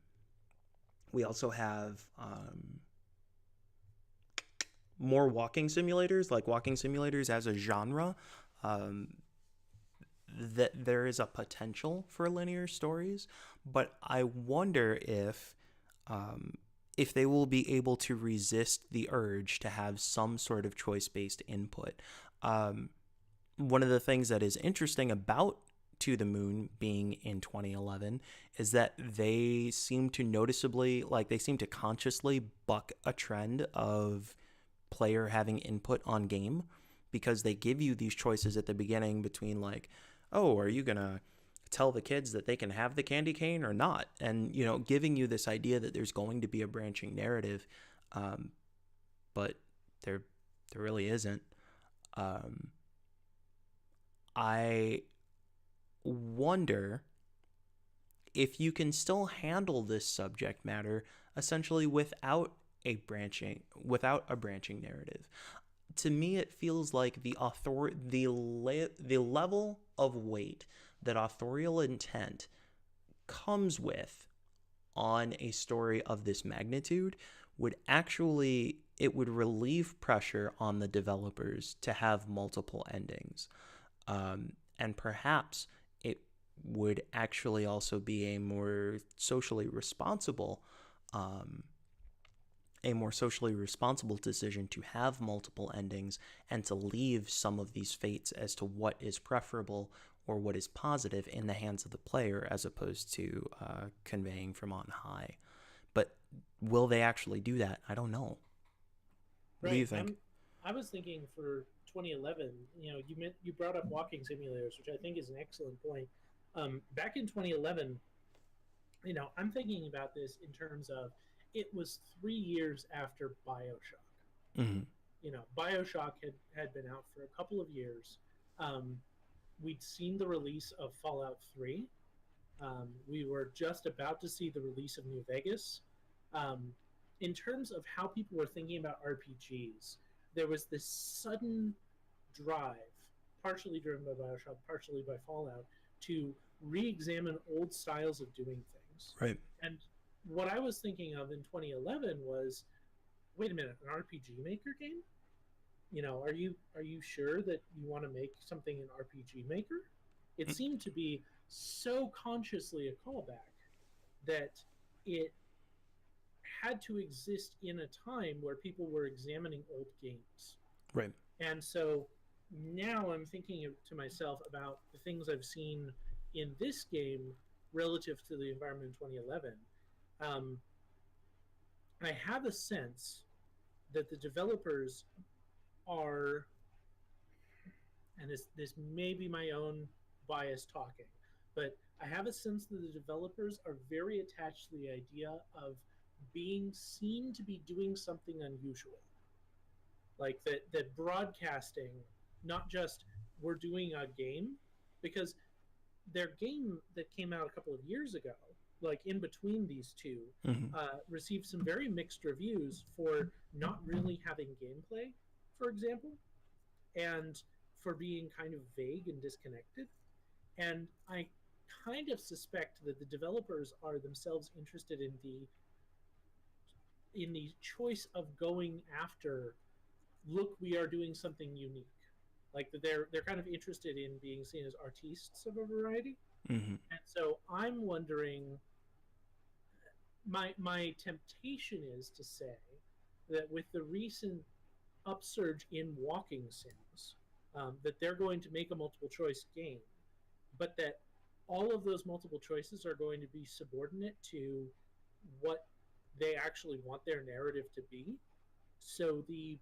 we also have more walking simulators, like walking simulators as a genre. Um, that there is a potential for linear stories, but I wonder um, if they will be able to resist the urge to have some sort of choice-based input. Um, One of the things that is interesting about To the Moon being in 2011 is that they seem to they seem to consciously buck a trend of player having input on game, because they give you these choices at the beginning between like, oh, are you gonna tell the kids that they can have the candy cane or not, and giving you this idea that there's going to be a branching narrative, um, but there really isn't. um, I wonder if you can still handle this subject matter essentially without a branching narrative. To me, it feels like the level of weight that authorial intent comes with on a story of this magnitude would relieve pressure on the developers to have multiple endings. And perhaps it would actually also be um, a more socially responsible decision to have multiple endings and to leave some of these fates as to what is preferable or what is positive in the hands of the player, as opposed to conveying from on high. But will they actually do that? I don't know. What do you Right. think? I was thinking for 2011. You brought up walking simulators, which I think is an excellent point. Back in 2011, I'm thinking about this in terms of it was 3 years after Bioshock. Mm-hmm. Bioshock had been out for a couple of years. Um, we'd seen the release of Fallout 3. We were just about to see the release of New Vegas. Um, in terms of how people were thinking about RPGs, there was this sudden drive, partially driven by Bioshock, partially by Fallout, to re examine old styles of doing things. Right. And what I was thinking of in 2011 was, wait a minute, an RPG Maker game? Are you sure that you want to make something in RPG Maker? It seemed to be so consciously a callback that it had to exist in a time where people were examining old games. Right. And so now I'm thinking to myself about the things I've seen in this game relative to the environment in 2011. Um, I have a sense that the developers are, and this may be my own bias talking, but I have a sense that the developers are very attached to the idea of being seen to be doing something unusual, like that broadcasting, not just we're doing a game, because their game that came out a couple of years ago, like in between these two, Mm-hmm. received some very mixed reviews for not really having gameplay, for example, and for being kind of vague and disconnected. And I kind of suspect that the developers are themselves interested in the choice of going after, look, we are doing something unique. Like that they're kind of interested in being seen as artistes of a variety. Mm-hmm. And so I'm wondering, my temptation is to say that with the recent upsurge in walking sims, that they're going to make a multiple choice game, but that all of those multiple choices are going to be subordinate to what they actually want their narrative to be. So the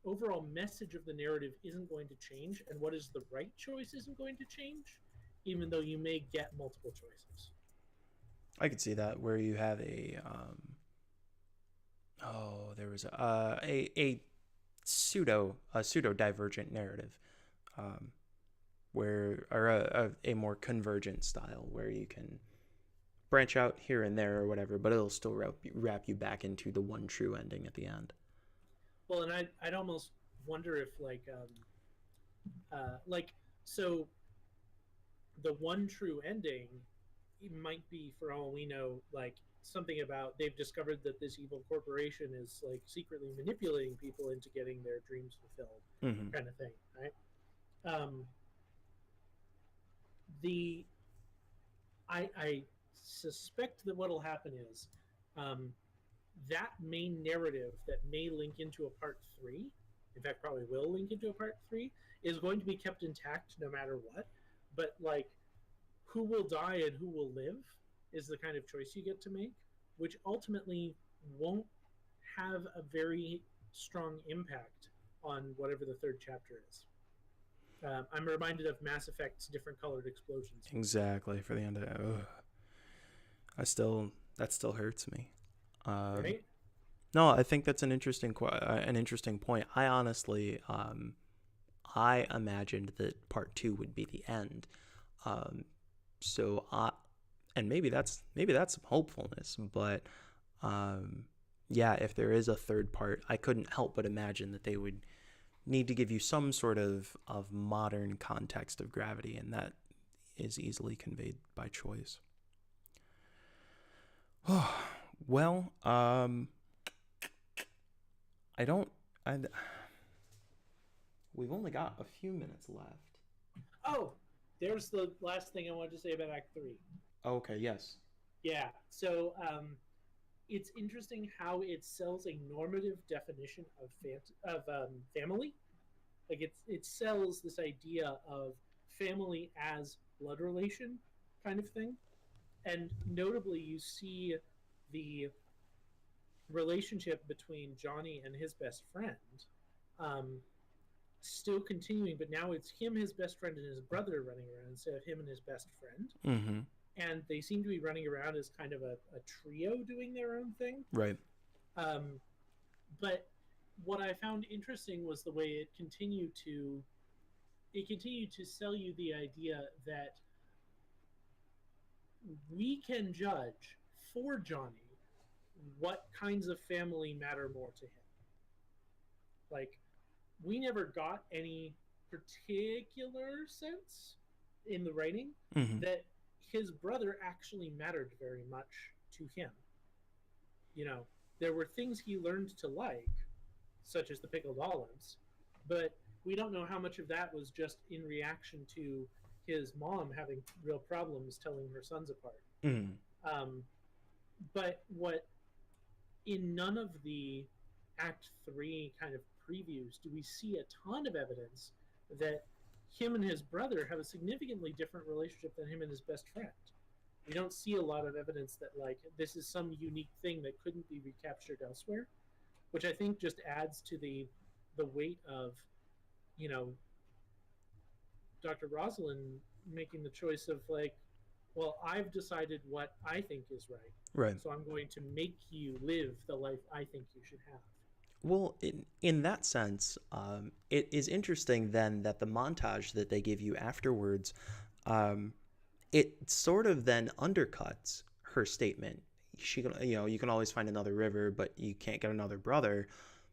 overall message of the narrative isn't going to change, and what is the right choice isn't going to change, even though you may get multiple choices. I could see that where you have there was a pseudo divergent narrative, um, where or a more convergent style where you can branch out here and there or whatever, but it'll still wrap you back into the one true ending at the end. Well, and I'd almost wonder if like so the one true ending might be, for all we know, like something about they've discovered that this evil corporation is like secretly manipulating people into getting their dreams fulfilled, Mm-hmm. kind of thing, right? Um, the I suspect that what'll happen is um, that main narrative that may link into a part three, in fact, probably will link into a part three, is going to be kept intact no matter what. But like, who will die and who will live is the kind of choice you get to make, which ultimately won't have a very strong impact on whatever the third chapter is. I'm reminded of Mass Effect's different colored explosions. Exactly, for the end of that still hurts me. Right? No, I think that's an interesting point. I honestly, I imagined that part two would be the end. So and maybe that's some hopefulness, but yeah, if there is a third part, I couldn't help but imagine that they would need to give you some sort of modern context of gravity, and that is easily conveyed by choice. Well, we've only got a few minutes left. Oh, there's the last thing I wanted to say about Act 3. Okay, yes. Yeah, so it's interesting how it sells a normative definition of family. Like it sells this idea of family as blood relation kind of thing, and notably you see the relationship between Johnny and his best friend um, still continuing, but now it's him, his best friend, and his brother running around instead of him and his best friend. Mm-hmm. And they seem to be running around as kind of a trio doing their own thing. Right. But what I found interesting was the way it continued to sell you the idea that we can judge for Johnny what kinds of family matter more to him. Like, we never got any particular sense in the writing that his brother actually mattered very much to him. You know, there were things he learned to like, such as the pickled olives, but we don't know how much of that was just in reaction to his mom having real problems telling her sons apart. But what in none of the Act 3 kind of previews do we see a ton of evidence that him and his brother have a significantly different relationship than him and his best friend. We don't see a lot of evidence that like this is some unique thing that couldn't be recaptured elsewhere, which I think just adds to the weight of, you know, Dr. Rosalind making the choice of like, well, I've decided what I think is right. Right. So I'm going to make you live the life I think you should have. Well, in that sense, it is interesting then that the montage that they give you afterwards, it sort of then undercuts her statement. She can, you can always find another river, but you can't get another brother.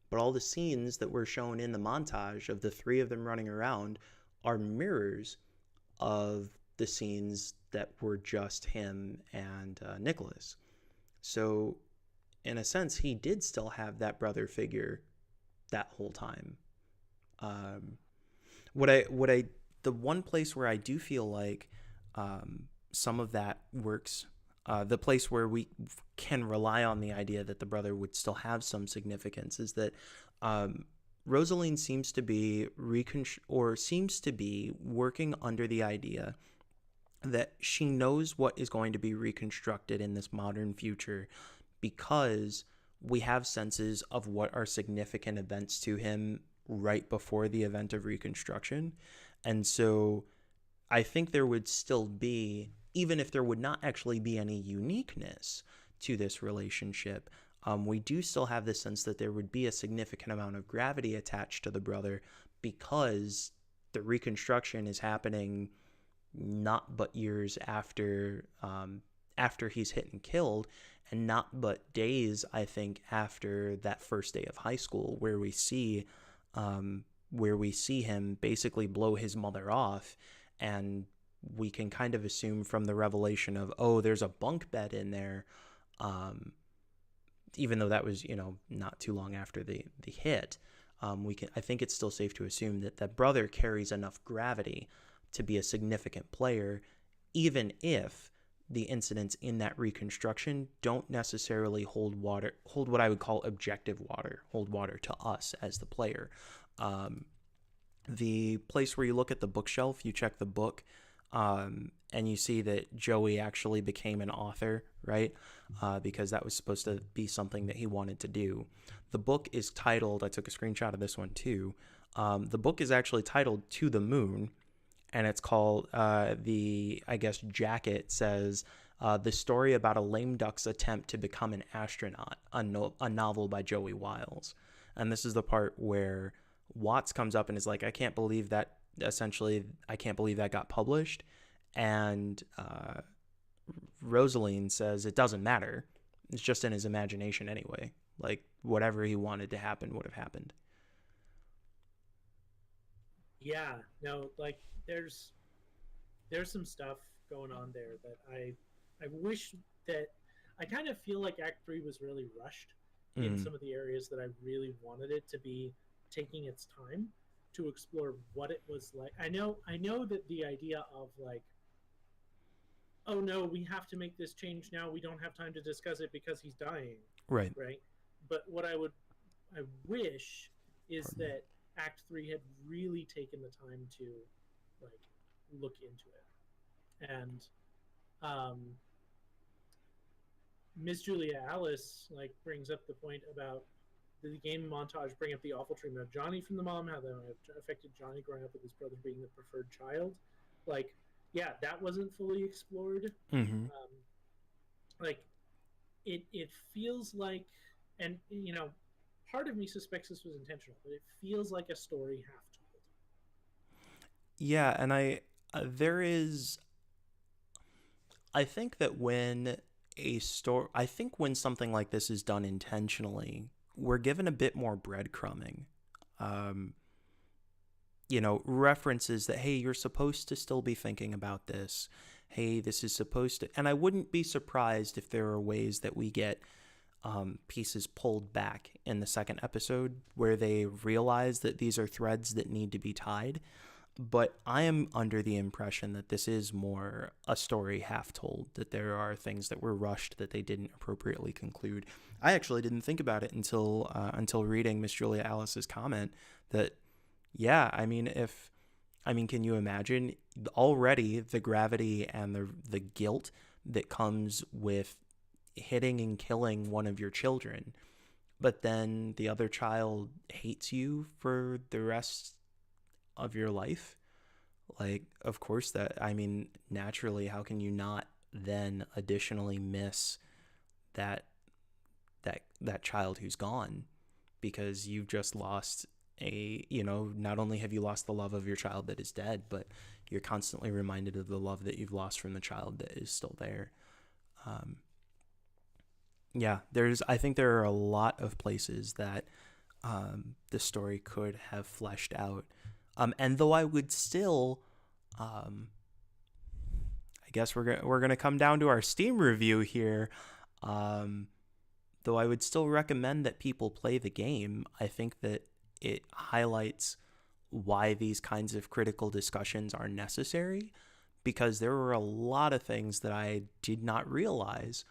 But all the scenes that were shown in the montage of the three of them running around are mirrors of the scenes that were just him and Nicholas. So in a sense, he did still have that brother figure that whole time. The one place where I do feel like some of that works the place where we can rely on the idea that the brother would still have some significance is that Rosaline seems to be working under the idea that she knows what is going to be reconstructed in this modern future because we have senses of what are significant events to him right before the event of reconstruction. And so I think there would still be, even if there would not actually be any uniqueness to this relationship, we do still have the sense that there would be a significant amount of gravity attached to the brother because the reconstruction is happening not but years after he's hit and killed, and not but days, I think, after that first day of high school, where we see him basically blow his mother off, and we can kind of assume from the revelation of, oh, there's a bunk bed in there, even though that was, not too long after the hit. I think it's still safe to assume that that brother carries enough gravity to be a significant player, even if the incidents in that reconstruction don't necessarily hold what I would call objective water, hold water to us as the player. The place where you look at the bookshelf, you check the book, and you see that Joey actually became an author, right? Because that was supposed to be something that he wanted to do. The book is titled, I took a screenshot of this one too. The book is actually titled To the Moon, and it's called, jacket says, The Story About a Lame Duck's Attempt to Become an Astronaut, a novel by Joey Wiles. And this is the part where Watts comes up and is like, I can't believe that got published. And Rosaline says it doesn't matter. It's just in his imagination anyway. Like, whatever he wanted to happen would have happened. Yeah, no, like there's some stuff going on there that I wish that I kind of feel like Act 3 was really rushed in some of the areas that I really wanted it to be taking its time to explore what it was like. I know that the idea of like, oh no, we have to make this change now, we don't have time to discuss it because he's dying. Right. But what I wish is that Act 3 had really taken the time to like look into it. And Miss Julia Alice like brings up the point about the game montage, bring up the awful treatment of Johnny from the mom, how that affected Johnny growing up with his brother being the preferred child. Like, yeah, that wasn't fully explored. Mm-hmm. Like, it feels like, and part of me suspects this was intentional, but it feels like a story half told. Yeah, and I think that when something like this is done intentionally, we're given a bit more breadcrumbing. References that, hey, you're supposed to still be thinking about this. Hey, this is supposed to, and I wouldn't be surprised if there are ways that we get pieces pulled back in the second episode where they realize that these are threads that need to be tied. But I am under the impression that this is more a story half told, that there are things that were rushed that they didn't appropriately conclude. I actually didn't think about it until reading Miss Julia Alice's comment that, yeah, can you imagine already the gravity and the guilt that comes with hitting and killing one of your children, but then the other child hates you for the rest of your life? Like, of course naturally, how can you not then additionally miss that child who's gone, because you've just lost not only have you lost the love of your child that is dead, but you're constantly reminded of the love that you've lost from the child that is still there. I think there are a lot of places that the story could have fleshed out. And though I would still, I guess we're gonna come down to our Steam review here. Though I would still recommend that people play the game. I think that it highlights why these kinds of critical discussions are necessary, because there were a lot of things that I did not realize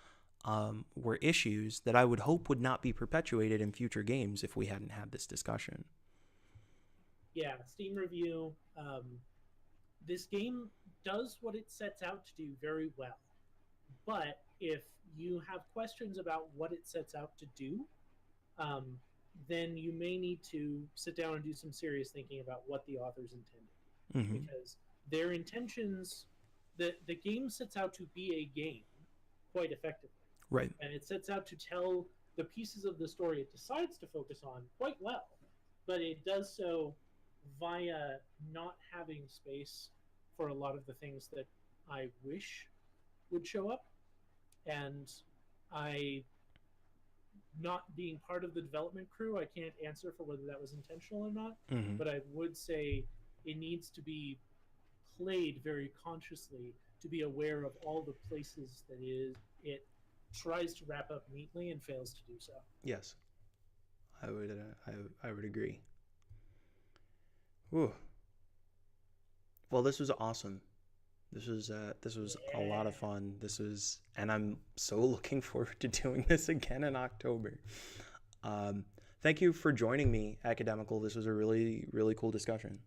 were issues that I would hope would not be perpetuated in future games if we hadn't had this discussion. Yeah, Steam review. This game does what it sets out to do very well. But if you have questions about what it sets out to do, um, then you may need to sit down and do some serious thinking about what the authors intended. Mm-hmm. Because their intentions, the game sets out to be a game quite effectively. Right. And it sets out to tell the pieces of the story it decides to focus on quite well. But it does so via not having space for a lot of the things that I wish would show up. And I, not being part of the development crew, I can't answer for whether that was intentional or not. Mm-hmm. But I would say it needs to be played very consciously to be aware of all the places that it tries to wrap up neatly and fails to do so. Yes, I would agree. Ooh. Well, this was awesome. This was a lot of fun. And I'm so looking forward to doing this again in October. Thank you for joining me, Academical. This was a really, really cool discussion.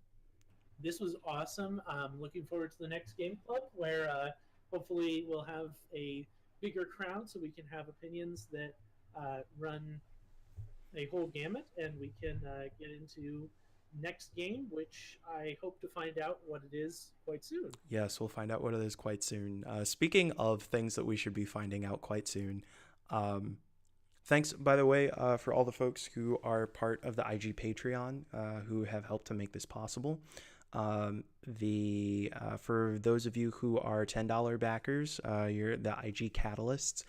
This was awesome. I'm looking forward to the next game club where hopefully we'll have a bigger crowd so we can have opinions that run a whole gamut, and we can get into next game, which I hope to find out what it is quite soon. Yes, we'll find out what it is quite soon. Speaking of things that we should be finding out quite soon, thanks, by the way, for all the folks who are part of the IG Patreon who have helped to make this possible. For those of you who are $10 backers, you're the IG Catalysts.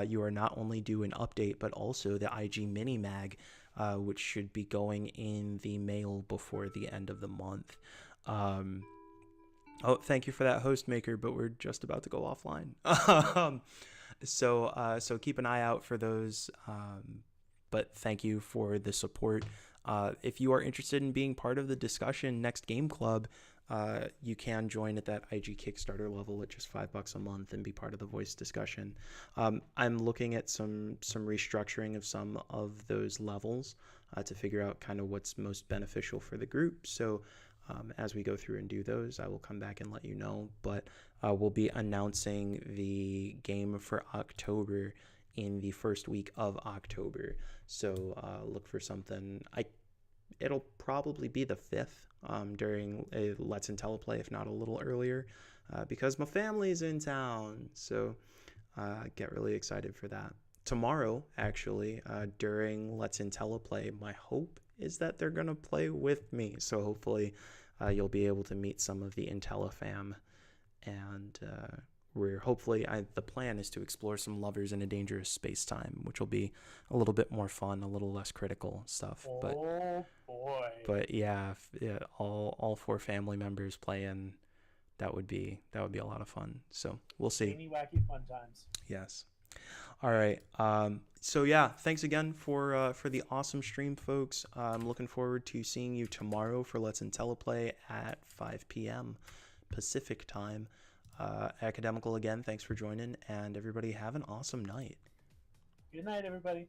You are not only due an update, but also the IG Mini Mag, which should be going in the mail before the end of the month. Thank you for that, host maker, but we're just about to go offline. So keep an eye out for those. But thank you for the support. If you are interested in being part of the discussion next game club, you can join at that IG Kickstarter level at just $5 a month and be part of the voice discussion. I'm looking at some restructuring of some of those levels to figure out kind of what's most beneficial for the group. So as we go through and do those, I will come back and let you know. But we'll be announcing the game for October in the first week of October. So look for something. It'll probably be the 5th during a Let's Teleplay, if not a little earlier, because my family's in town. So get really excited for that. Tomorrow, actually, during Let's Teleplay, my hope is that they're going to play with me. So hopefully you'll be able to meet some of the IntelliFam. And the plan is to explore some Lovers in a Dangerous Space-Time, which will be a little bit more fun, a little less critical stuff. Oh boy! But yeah, all 4 family members playing, that would be a lot of fun. So we'll see. Zany, wacky fun times. Yes. All right. So yeah, thanks again for the awesome stream, folks. I'm looking forward to seeing you tomorrow for Let's Teleplay at 5 p.m. Pacific time. Academical again, thanks for joining, and everybody have an awesome night. Good night, everybody.